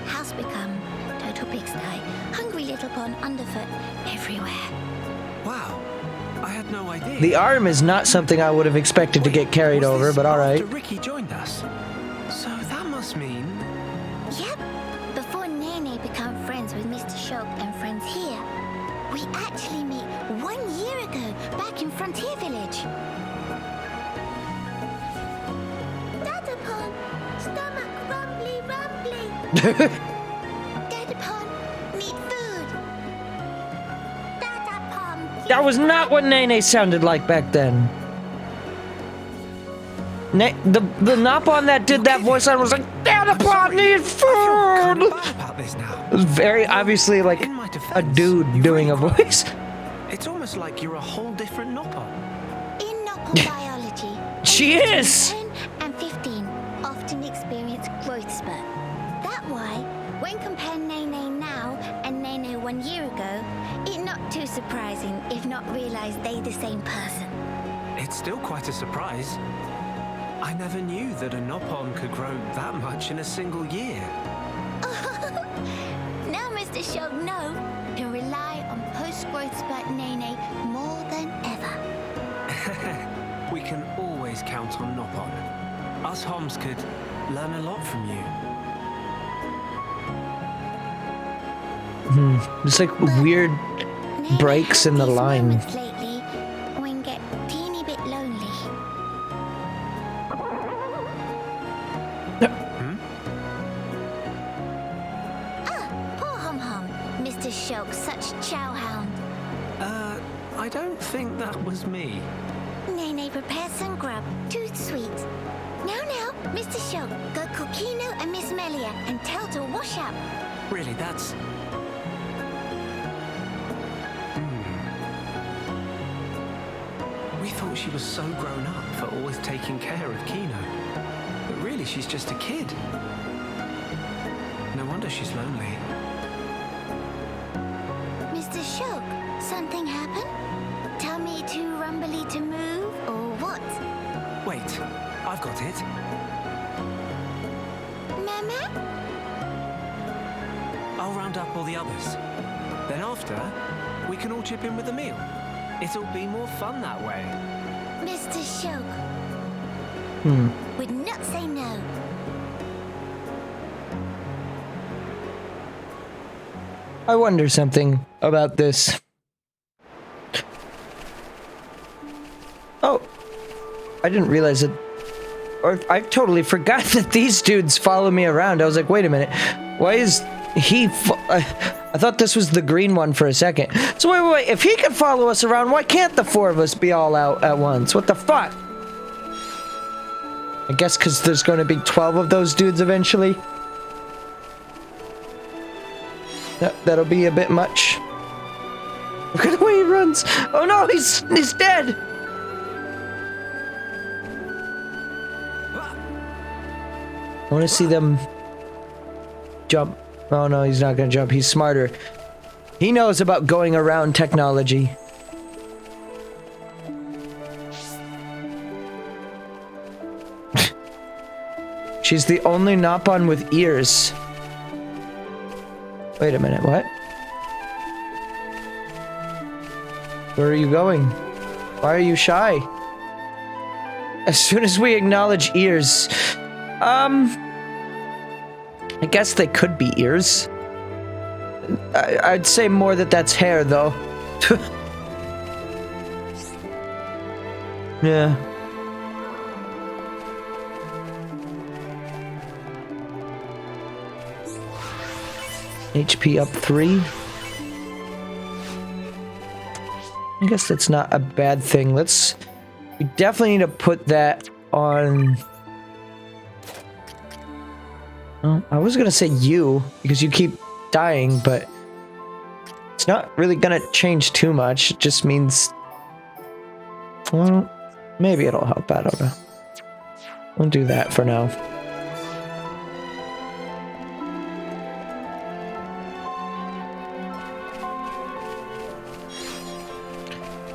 House become total pigsty, hungry little pon underfoot everywhere. Wow, I had no idea. The arm is not something I would have expected to get carried Was over, this but alright. after Ricky joined us? So that must mean... Yep. Before Nene became friends with Mr. Shulk and friends here, we actually met 1 year ago back in Frontier Village. Dada pon, stomach rumbly rumbly. Dada pon, need food. Dada pon. That was not what Nene sounded like back then. The Napon that did that voice on was like, Nanapon need Kind of food! bad about this now. It was very obviously like In my a defense, dude you've doing a really grown. voice. It's almost like you're a whole different Nopper. In Nopon biology, She ages is! 10 and 15 often experience growth spurt. That why, when comparing Nene now and Nene 1 year ago, it's not too surprising if not realize they the same person. It's still quite a surprise. I never knew that a Nopon could grow that much in a single year. Now Mr. Shulk know can rely on post-growth spurt Nene more than ever. We can always count on Nopon. Us Homs could learn a lot from you. It's like weird Nene breaks had in the these line. moments lately when get teeny bit lonely. Poor Hum Hum, Mr. Shulk, such chowhound. I don't think that was me. Nene prepared some grub, too sweet. Now, Mr. Shulk, go call Kino and Miss Melia and tell to wash up. Really, that's... We thought she was so grown up for always taking care of Kino. But really, she's just a kid. No wonder she's lonely. Mr. Shulk, something happened? Tell me too rumbly to move, or what? Wait, I've got it. Mama? I'll round up all the others. Then after, we can all chip in with a meal. It'll be more fun that way. Mr. Shock would not say no. I wonder something about this. Oh, I didn't realize it. Or I totally forgot that these dudes follow me around. I was like, wait a minute. Why is he... I thought this was the green one for a second. So wait. If he can follow us around, why can't the four of us be all out at once? What the fuck? I guess because there's going to be 12 of those dudes eventually. That'll be a bit much. Look at the way he runs. Oh no, he's dead. I want to see them jump. Oh no, he's not going to jump. He's smarter. He knows about going around technology. She's the only Nopon with ears. Wait a minute, what? Where are you going? Why are you shy? As soon as we acknowledge ears... I guess they could be ears. I'd say more that that's hair, though. Yeah. HP up 3. I guess that's not a bad thing. We definitely need to put that on... Well, I was gonna say you, because you keep dying, but it's not really gonna change too much. It just means... Well, maybe it'll help. I don't know. We'll do that for now.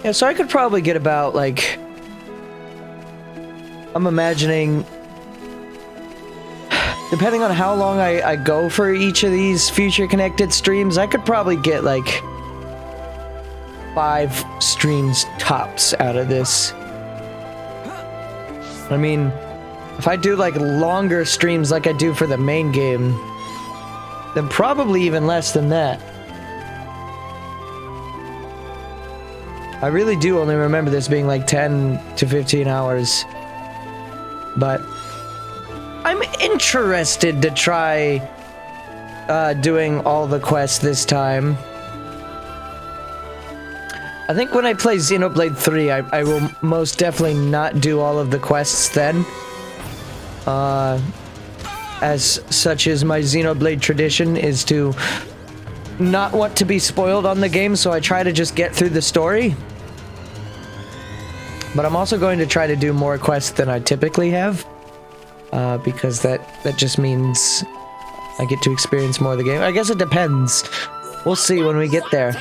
Yeah, so I could probably get about, like... I'm imagining... Depending on how long I go for each of these future connected streams, I could probably get, like... 5 streams tops out of this. I mean, if I do, like, longer streams like I do for the main game, then probably even less than that. I really do only remember this being like 10 to 15 hours. But I'm interested to try doing all the quests this time. I think when I play Xenoblade 3, I will most definitely not do all of the quests then. As such is my Xenoblade tradition, is to not want to be spoiled on the game, so I try to just get through the story. But I'm also going to try to do more quests than I typically have, because that just means I get to experience more of the game. I guess it depends. We'll see when we get there.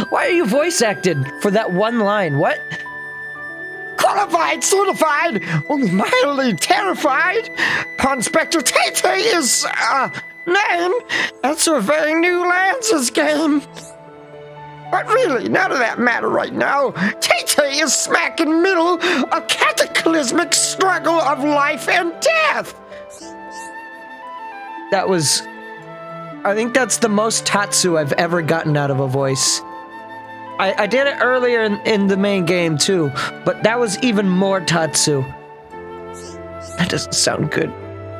Why are you voice acted for that one line? What? Qualified, certified, only mildly terrified. Ponspector Tay is, name at surveying new lands this game. But really, none of that matter right now. Tay is smack in the middle a cataclysmic struggle of life and death. That was... I think that's the most Tatsu I've ever gotten out of a voice. I did it earlier in the main game too, but that was even more Tatsu. That doesn't sound good.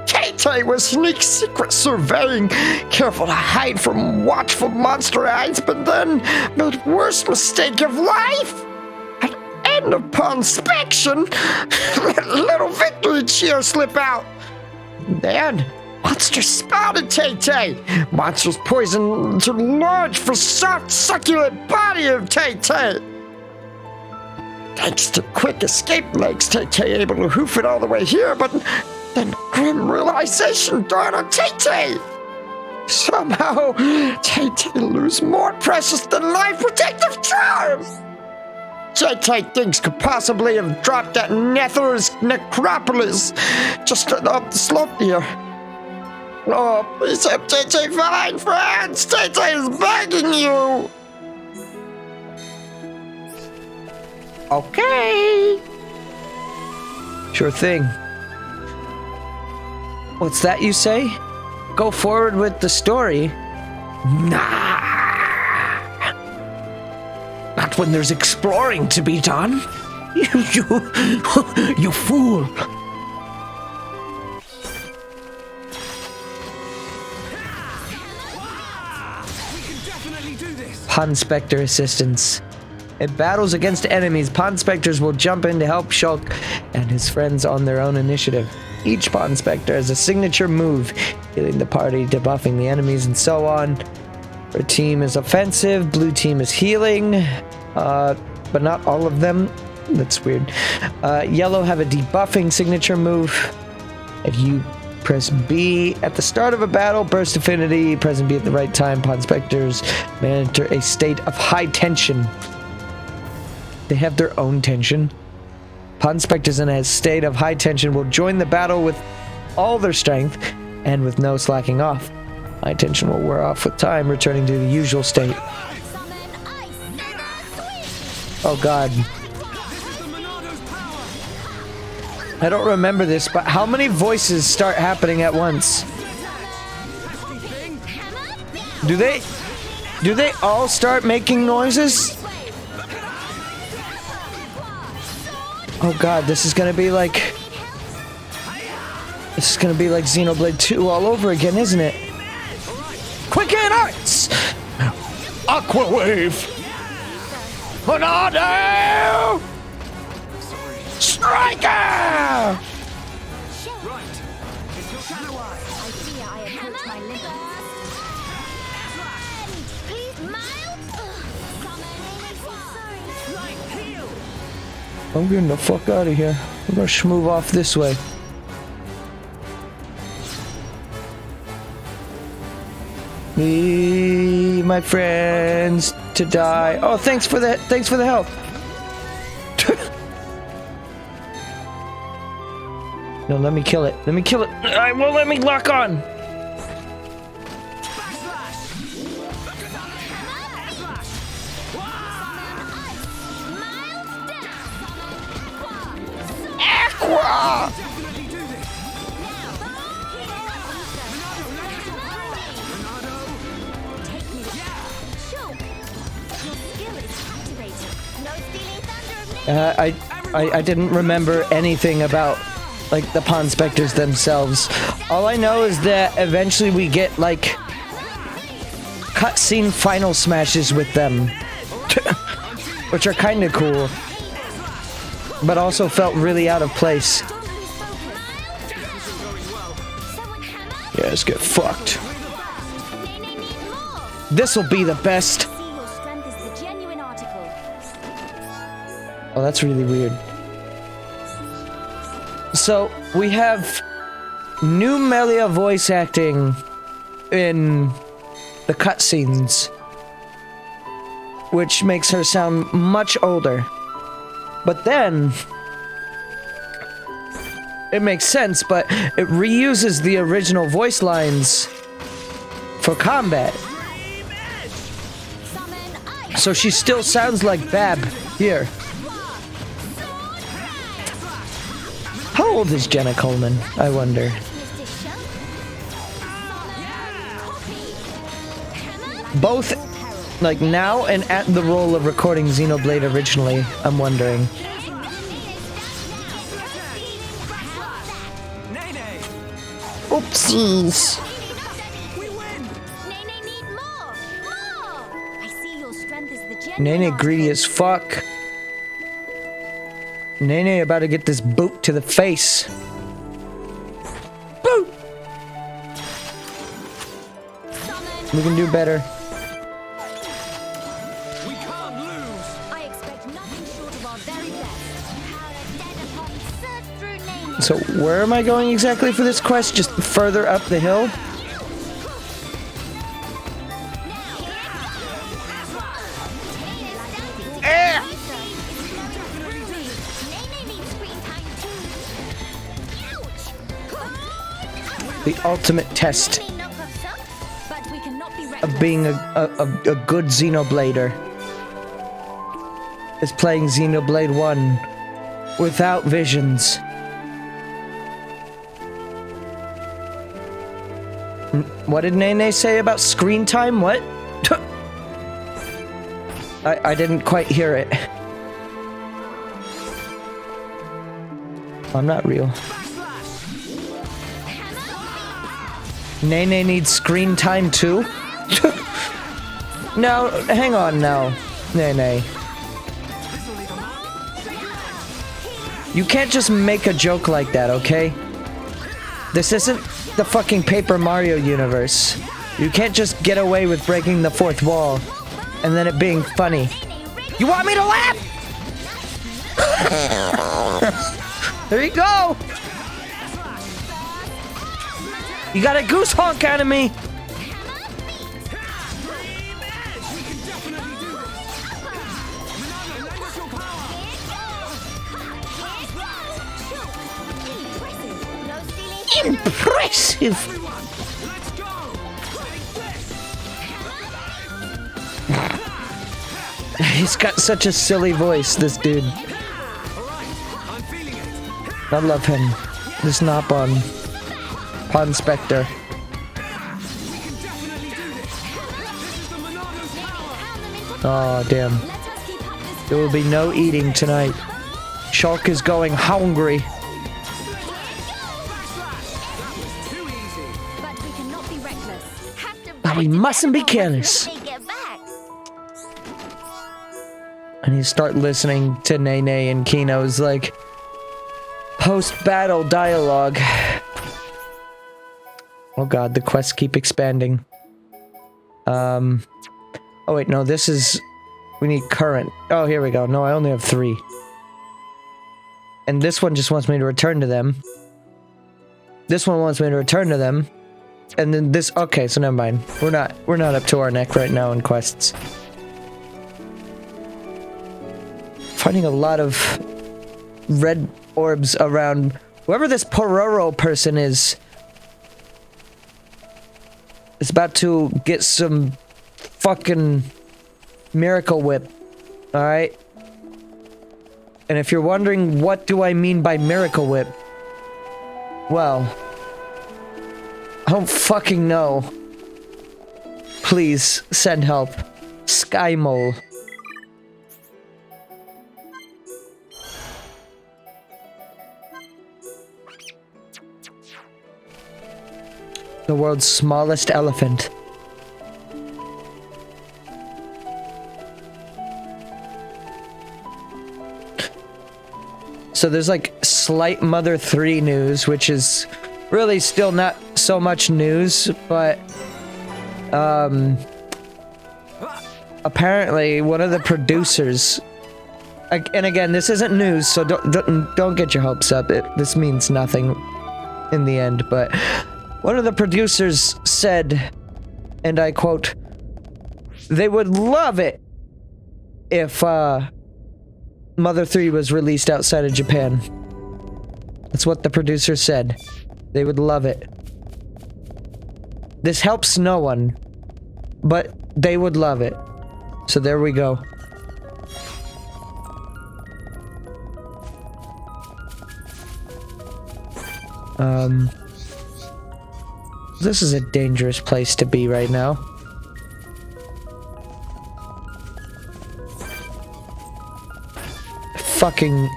Tay was sneak secret surveying, careful to hide from watchful monster eyes, but then made worst mistake of life. At end of Ponspection, little victory cheer slip out. Then monsters spotted Tay. Monsters poison to large for soft, succulent body of Tay. Thanks to quick escape legs, Tay able to hoof it all the way here, but then grim realization dawned on Tay. Somehow, Tay lose more precious than life protective charm. Tay thinks could possibly have dropped at Nether's necropolis just up the slope here. Oh, please have JJ find friends! JJ is begging you! Okay. Sure thing. What's that you say? Go forward with the story? Nah. Not when there's exploring to be done. You fool. Ponspector assistance. In battles against enemies, Ponspectors will jump in to help Shulk and his friends on their own initiative. Each Ponspector has a signature move, healing the party, debuffing the enemies, and so on. Red team is offensive, blue team is healing, but not all of them. That's weird. Yellow have a debuffing signature move. If you press B at the start of a battle, burst affinity, pressing B at the right time, Ponspectors may enter a state of high tension. They have their own tension. Ponspectors in a state of high tension will join the battle with all their strength and with no slacking off. High tension will wear off with time, returning to the usual state. Oh god. I don't remember this, but how many voices start happening at once? Do they all start making noises? Oh god, this is gonna be like Xenoblade 2 all over again, isn't it? Quicken Arts! Aqua Wave! Tornado! Striker! I'm getting the fuck out of here. I'm gonna schmove off this way. Leave my friends to die. Oh, thanks for the help. No, let me kill it. Let me kill it. I won't let me lock on. Aqua! I didn't remember anything about like the Ponspectors themselves. All I know is that eventually we get like cutscene final smashes with them, which are kind of cool, but also felt really out of place. Yeah, let's get fucked. This'll be the best. Oh, that's really weird. So, we have new Melia voice acting in the cutscenes, which makes her sound much older. But then, it makes sense, but it reuses the original voice lines for combat. So she still sounds like Bab here. How old is Jenna Coleman, I wonder? Both, like, now and at the role of recording Xenoblade originally, I'm wondering. Oopsies. Nene greedy as fuck. Nene about to get this boot to the face. Boot! We can do better. We can't lose. I expect nothing short of our very best. So where am I going exactly for this quest? Just further up the hill? The ultimate test But we cannot be of being a good Xenoblader is playing Xenoblade 1 without visions. What did Nene say about screen time? What? I didn't quite hear it. I'm not real. Nene needs screen time too? No, hang on now, Nene. You can't just make a joke like that, okay? This isn't the fucking Paper Mario universe. You can't just get away with breaking the fourth wall and then it being funny. You want me to laugh? There you go! You got a goose honk out of me! Impressive! He's got such a silly voice, this dude. I love him. This Nopon. Ponspector. Oh, damn. There will be no eating tonight. Shulk is going hungry. But we mustn't be careless. And you start listening to Nene and Kino's like post-battle dialogue. Oh god, the quests keep expanding. Oh wait, no, this is... We need current. Oh, here we go. No, I only have 3. And this one just wants me to return to them. This one wants me to return to them. And then this... Okay, so never mind. We're not up to our neck right now in quests. Finding a lot of red orbs around. Whoever this Pororo person is about to get some fucking miracle whip. Alright? And if you're wondering what do I mean by miracle whip, well, I don't fucking know. Please send help. Sky Mole. The world's smallest elephant. So there's like slight Mother 3 news, which is really still not so much news, but apparently one of the producers, and again, this isn't news, so don't get your hopes up. This means nothing in the end, but one of the producers said, and I quote, they would love it if Mother 3 was released outside of Japan. That's what the producer said. They would love it. This helps no one, but they would love it. So there we go. This is a dangerous place to be right now. Fucking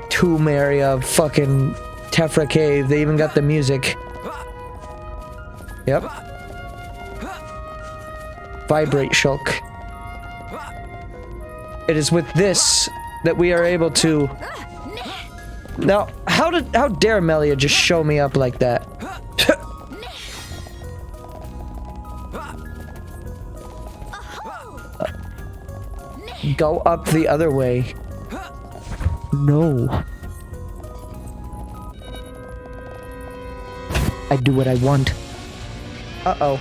tomb area of fucking Tephra Cave. They even got the music. Yep. Vibrate, Shulk. It is with this that we are able to... Now, how dare Melia just show me up like that? Go up the other way. No. I do what I want. Uh-oh.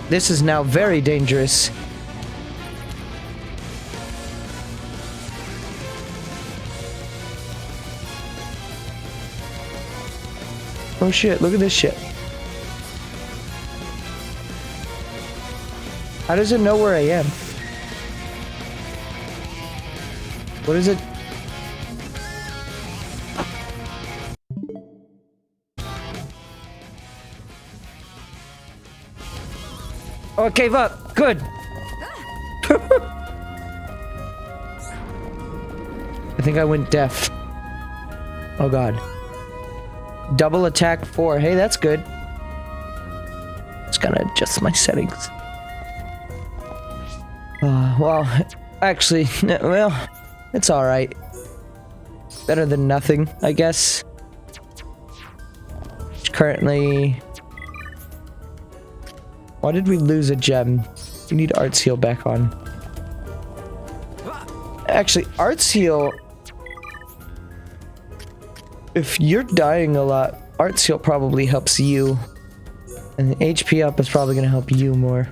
This is now very dangerous. Oh shit, look at this shit. How does it know where I am? What is it? Oh, it gave up. Good. I think I went deaf. Oh god. Double attack 4. Hey, that's good. Just gonna adjust my settings. Well, actually, well, it's alright. Better than nothing, I guess. Currently... Why did we lose a gem? We need Arts Heal back on. Actually, Arts Heal... If you're dying a lot, Arts Heal probably helps you. And the HP up is probably going to help you more.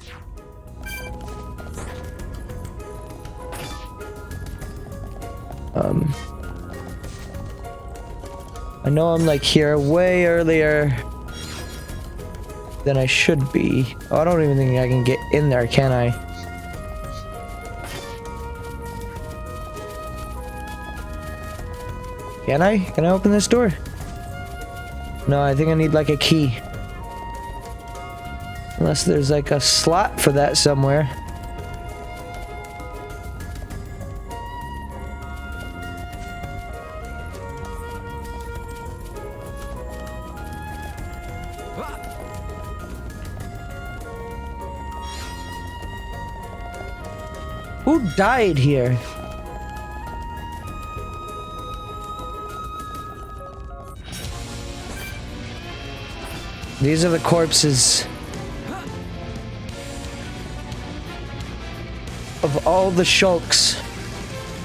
I know I'm like here way earlier than I should be. Oh, I don't even think I can get in there, can I? Can I? Can I open this door? No, I think I need like a key. Unless there's like a slot for that somewhere. Who died here? These are the corpses of all the shulks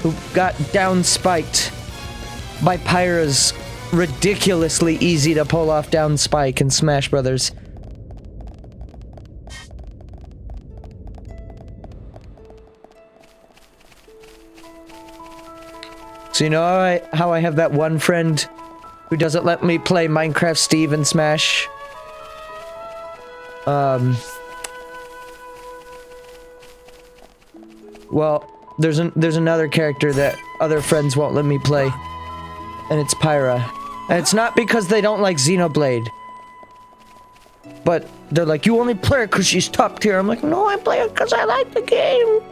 who got down spiked by Pyra's ridiculously easy to pull off down spike in Smash Brothers. So you know how I have that one friend who doesn't let me play Minecraft Steve in Smash? Well, there's another character that other friends won't let me play, and it's Pyra. And it's not because they don't like Xenoblade, but they're like, you only play her because she's top tier. I'm like, no, I play her because I like the game.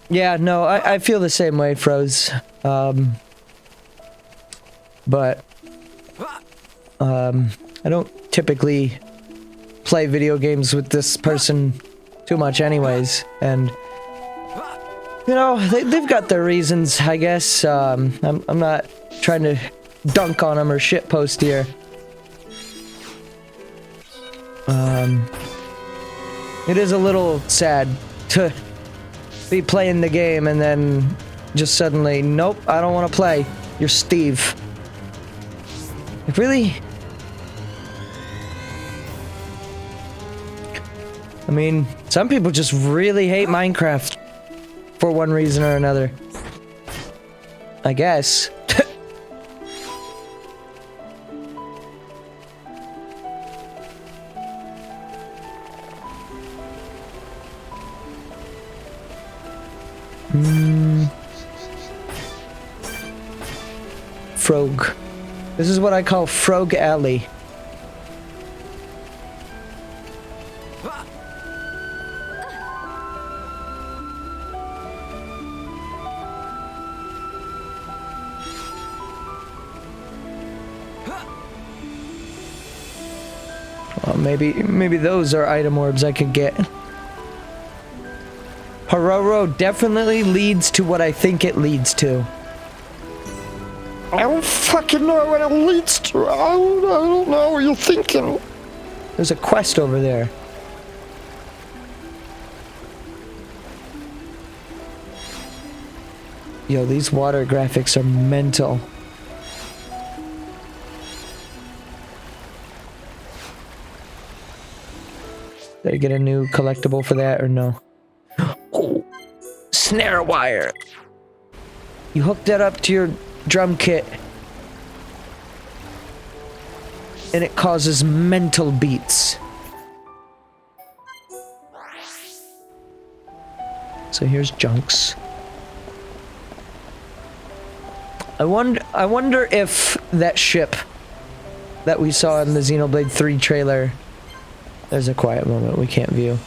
Yeah, no, I feel the same way, Froze. But I don't typically play video games with this person too much anyways, and you know, they've got their reasons, I guess. I'm not trying to dunk on them or shitpost here. It is a little sad to be playing the game and then just suddenly, nope, I don't want to play. You're Steve. Like, really? I mean, some people just really hate Minecraft for one reason or another. I guess. Frog. This is what I call Frog Alley. Well, maybe those are item orbs I could get. Haroro definitely leads to what I think it leads to. I don't fucking know what it leads to. I don't know what you're thinking. There's a quest over there. Yo, these water graphics are mental. Did I get a new collectible for that or no? Oh, snare wire. You hook that up to your drum kit. And it causes mental beats. So here's Junks. I wonder if that ship that we saw in the Xenoblade 3 trailer, there's a quiet moment we can't view,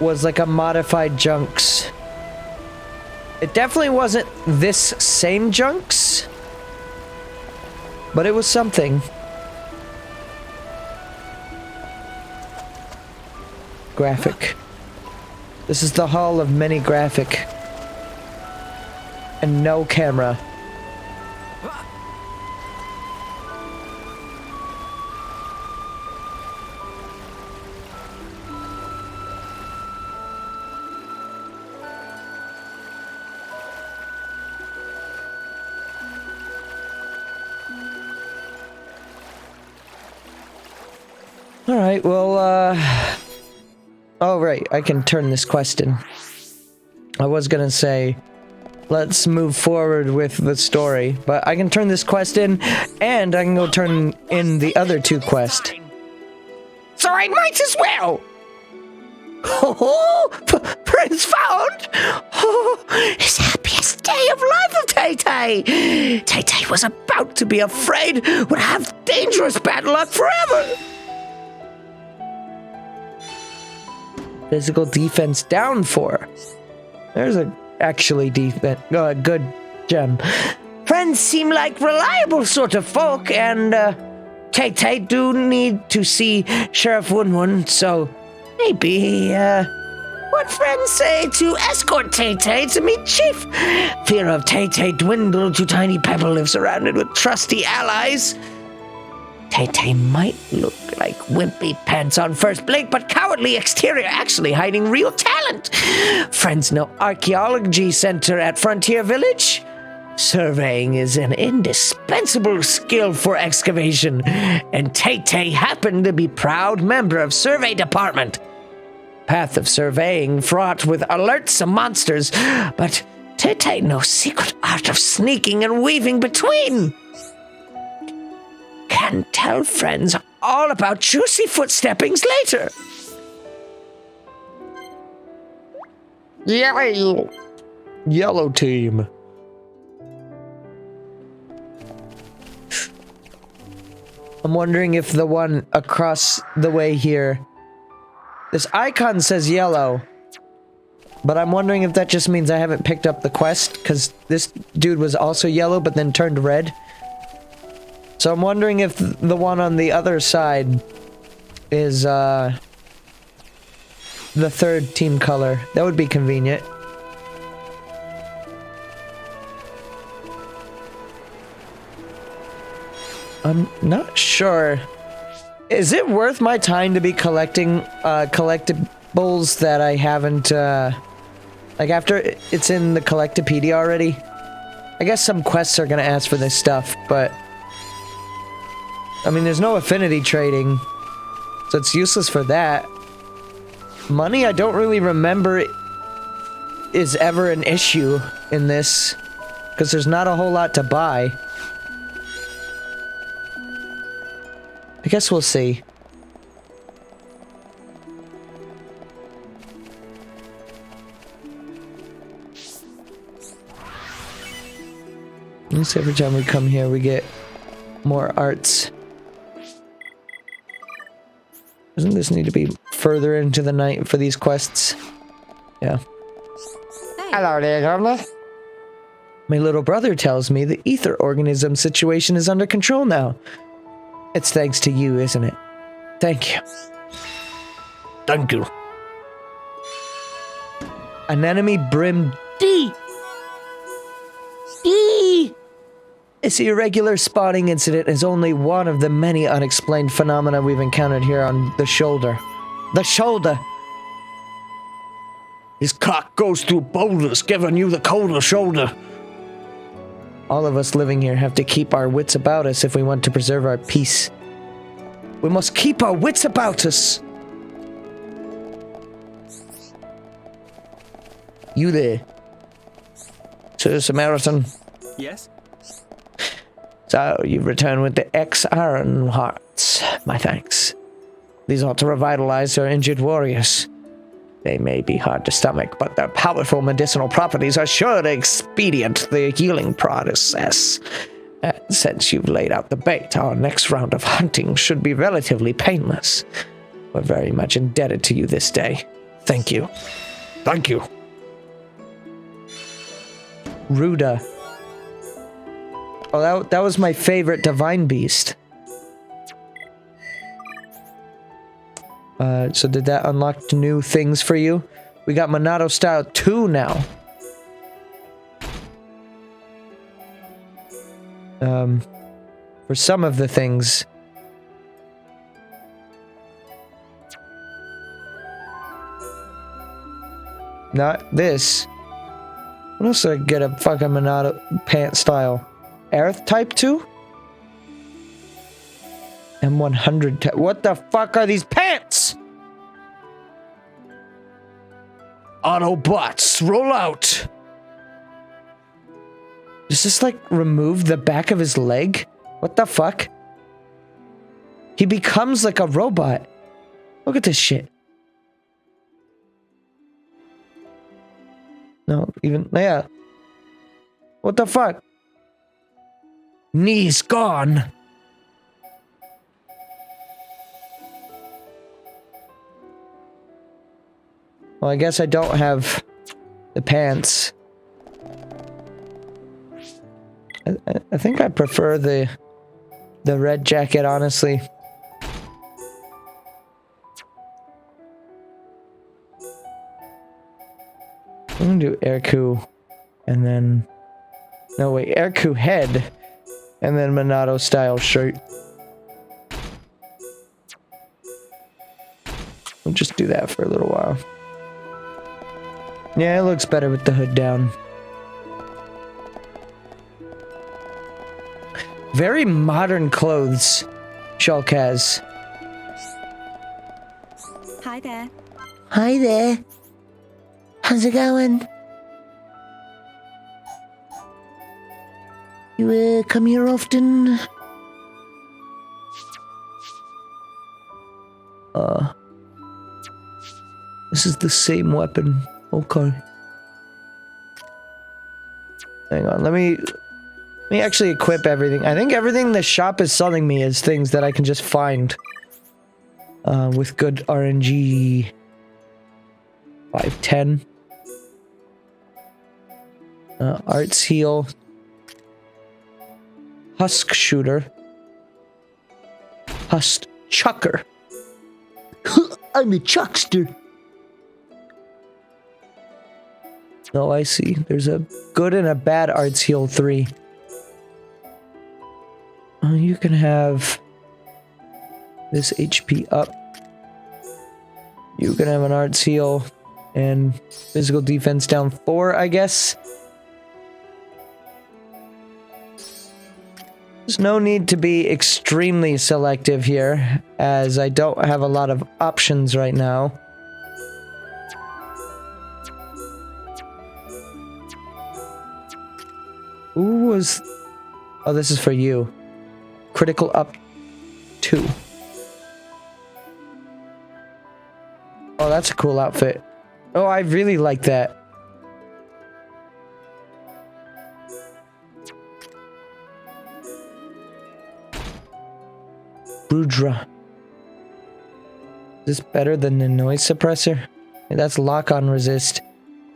was like a modified Junks. It definitely wasn't this same Junks, but it was something. Graphic. This is the hall of many graphic. And no camera. Alright, well, oh, right, I can turn this quest in. I was gonna say, let's move forward with the story, but I can turn this quest in, and I can go turn in the other two quests. So I might as well. Oh, Prince found. Oh, his happiest day of life of Tay-Tay. Tay-Tay was about to be afraid would have dangerous bad luck forever. Physical defense down 4. There's a actually defense, good gem. Friends seem like reliable sort of folk, and Tay-Tay do need to see Sheriff Wun-Wun, so maybe what friends say to escort Tay-Tay to meet Chief? Fear of Tay-Tay dwindled to tiny pebble if surrounded with trusty allies. Tay-Tay might look like wimpy pants on first blink, but cowardly exterior actually hiding real talent. Friends know archaeology center at Frontier Village. Surveying is an indispensable skill for excavation, and Tay-Tay happened to be proud member of survey department. Path of surveying fraught with alerts of monsters, but Tay-Tay knows secret art of sneaking and weaving between. Can tell friends all about juicy footsteppings later. Yellow team. I'm wondering if the one across the way here, this icon says yellow, but I'm wondering if that just means I haven't picked up the quest, because this dude was also yellow but then turned red. So I'm wondering if the one on the other side is the third team color. That would be convenient. I'm not sure. Is it worth my time to be collecting collectibles that I haven't like after it's in the Collectopedia already? I guess some quests are gonna ask for this stuff, but I mean, there's no affinity trading, so it's useless for that. Money, I don't really remember is ever an issue in this, because there's not a whole lot to buy. I guess we'll see. At least every time we come here, we get more arts. Doesn't this need to be further into the night for these quests? Yeah. Hello there, Governor. My little brother tells me the ether organism situation is under control now. It's thanks to you, isn't it? Thank you. Thank you. An enemy brimmed D. This irregular spotting incident is only one of the many unexplained phenomena we've encountered here on the shoulder. The shoulder! His cock goes through boulders, giving you the colder shoulder. All of us living here have to keep our wits about us if we want to preserve our peace. We must keep our wits about us! You there. Sir Samaritan. Yes? So, you've returned with the X-Iron Hearts. My thanks. These ought to revitalize your injured warriors. They may be hard to stomach, but their powerful medicinal properties are sure to expedient the healing process. And since you've laid out the bait, our next round of hunting should be relatively painless. We're very much indebted to you this day. Thank you. Thank you. Ruda. Oh, that was my favorite divine beast. So did that unlock new things for you? We got Monado Style 2 now. For some of the things. Not this. What else did I get a fucking Monado pant style? Aerith type 2? M100 type. What the fuck are these pants? Autobots, roll out! Does this like remove the back of his leg? What the fuck? He becomes like a robot. Look at this shit. No, even, yeah. What the fuck? Knees gone. Well, I guess I don't have the pants. I think I prefer the red jacket, honestly. I'm gonna do Airku, and then... No, wait, Airku head, and then Monado style shirt. We'll just do that for a little while. Yeah, it looks better with the hood down. Very modern clothes, Shulk has. Hi there. Hi there. How's it going? You come here often? This is the same weapon. Okay. Hang on, let me actually equip everything. I think everything the shop is selling me is things that I can just find. With good RNG. 510. Arts heal. Husk shooter. Husk chucker. I'm a chuckster. Oh, I see. There's a good and a bad arts heal 3. You can have this HP up. You can have an arts heal and physical defense down 4, I guess. There's no need to be extremely selective here, as I don't have a lot of options right now. Who was... Oh, this is for you. Critical up 2. Oh, that's a cool outfit. Oh, I really like that. Brudra. Is this better than the noise suppressor? Yeah, that's lock-on resist.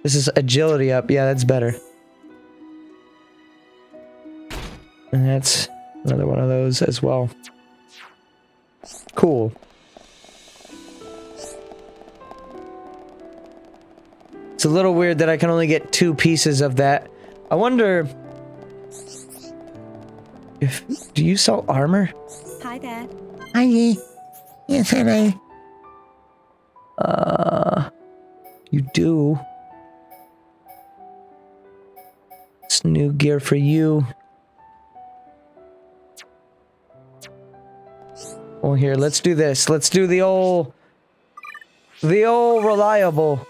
This is agility up. Yeah, that's better. And that's another one of those as well. Cool. It's a little weird that I can only get 2 pieces of that. I wonder if... Do you sell armor? Hi there. Hi. Yes, hello. You do. It's new gear for you. Well, here, let's do this. Let's do the old reliable.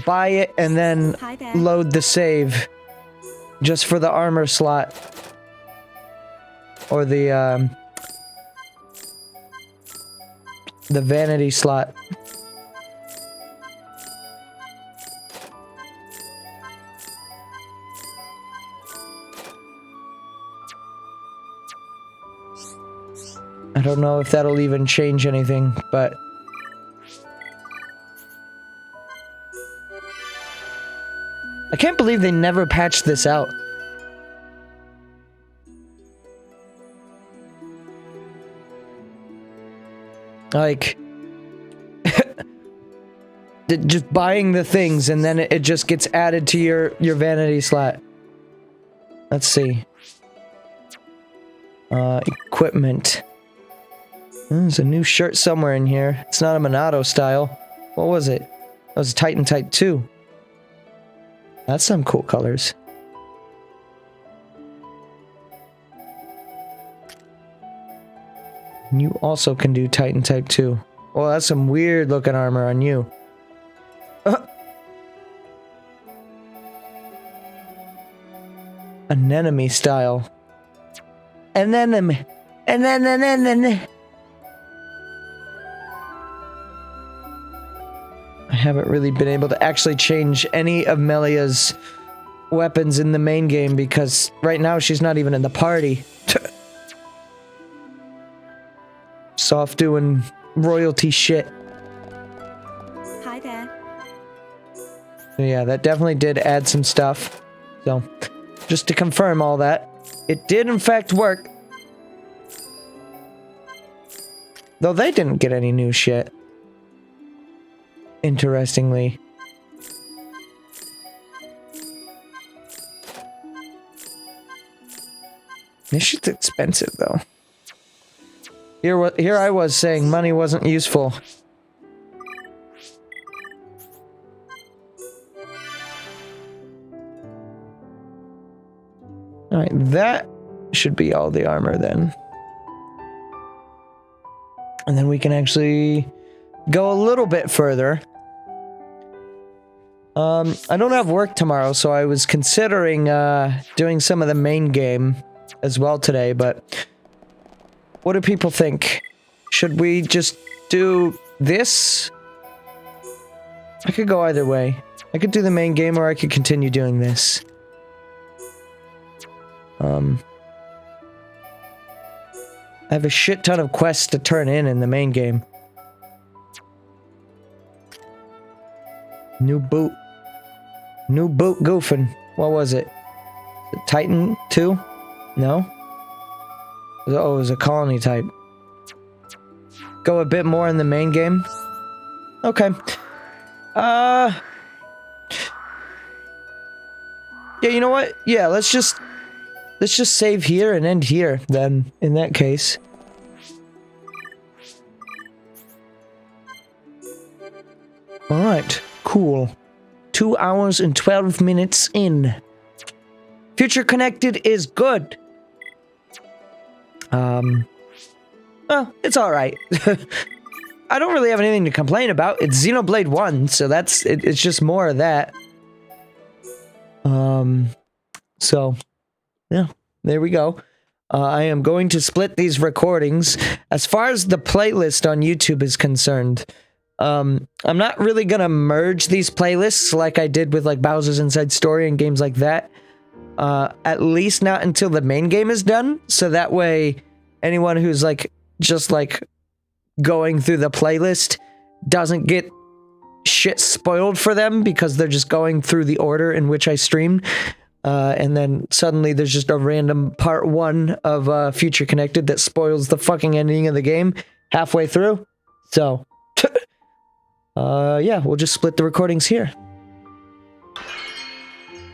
buy it and then Hi there. load the save just for the armor slot or the vanity slot. I don't know if that'll even change anything, but I can't believe they never patched this out. Like, just buying the things and then it just gets added to your vanity slot. Let's see. Equipment. There's a new shirt somewhere in here. It's not a Monado style. What was it? That was Titan Type 2. That's some cool colors. And you also can do Titan Type 2. Well, that's some weird looking armor on you. Anemone style. Anemone. Anemone. I haven't really been able to actually change any of Melia's weapons in the main game because right now she's not even in the party. Soft doing royalty shit. Hi there. Yeah, that definitely did add some stuff. So, just to confirm all that, it did in fact work. Though they didn't get any new shit. Interestingly. This shit's expensive though. Here I was saying money wasn't useful. Alright, that should be all the armor then. And then we can actually go a little bit further. I don't have work tomorrow, so I was considering doing some of the main game as well today, but what do people think? Should we just do this? I could go either way. I could do the main game or I could continue doing this. I have a shit ton of quests to turn in the main game. New boot. New boot goofing. What was it? Titan 2? No? Oh, it was a colony type. Go a bit more in the main game? Okay. Yeah, you know what? Yeah, let's just save here and end here, then, in that case. Alright, cool. 2 hours and 12 minutes in. Future Connected is good. Well, it's alright. I don't really have anything to complain about. It's Xenoblade 1, so that's it's just more of that. So, yeah, there we go. I am going to split these recordings. As far as the playlist on YouTube is concerned, I'm not really gonna merge these playlists like I did with like Bowser's Inside Story and games like that. At least not until the main game is done, so that way anyone who's like just like going through the playlist doesn't get shit spoiled for them because they're just going through the order in which I streamed. And then suddenly there's just a random part 1 of Future Connected that spoils the fucking ending of the game halfway through. So, yeah, we'll just split the recordings here.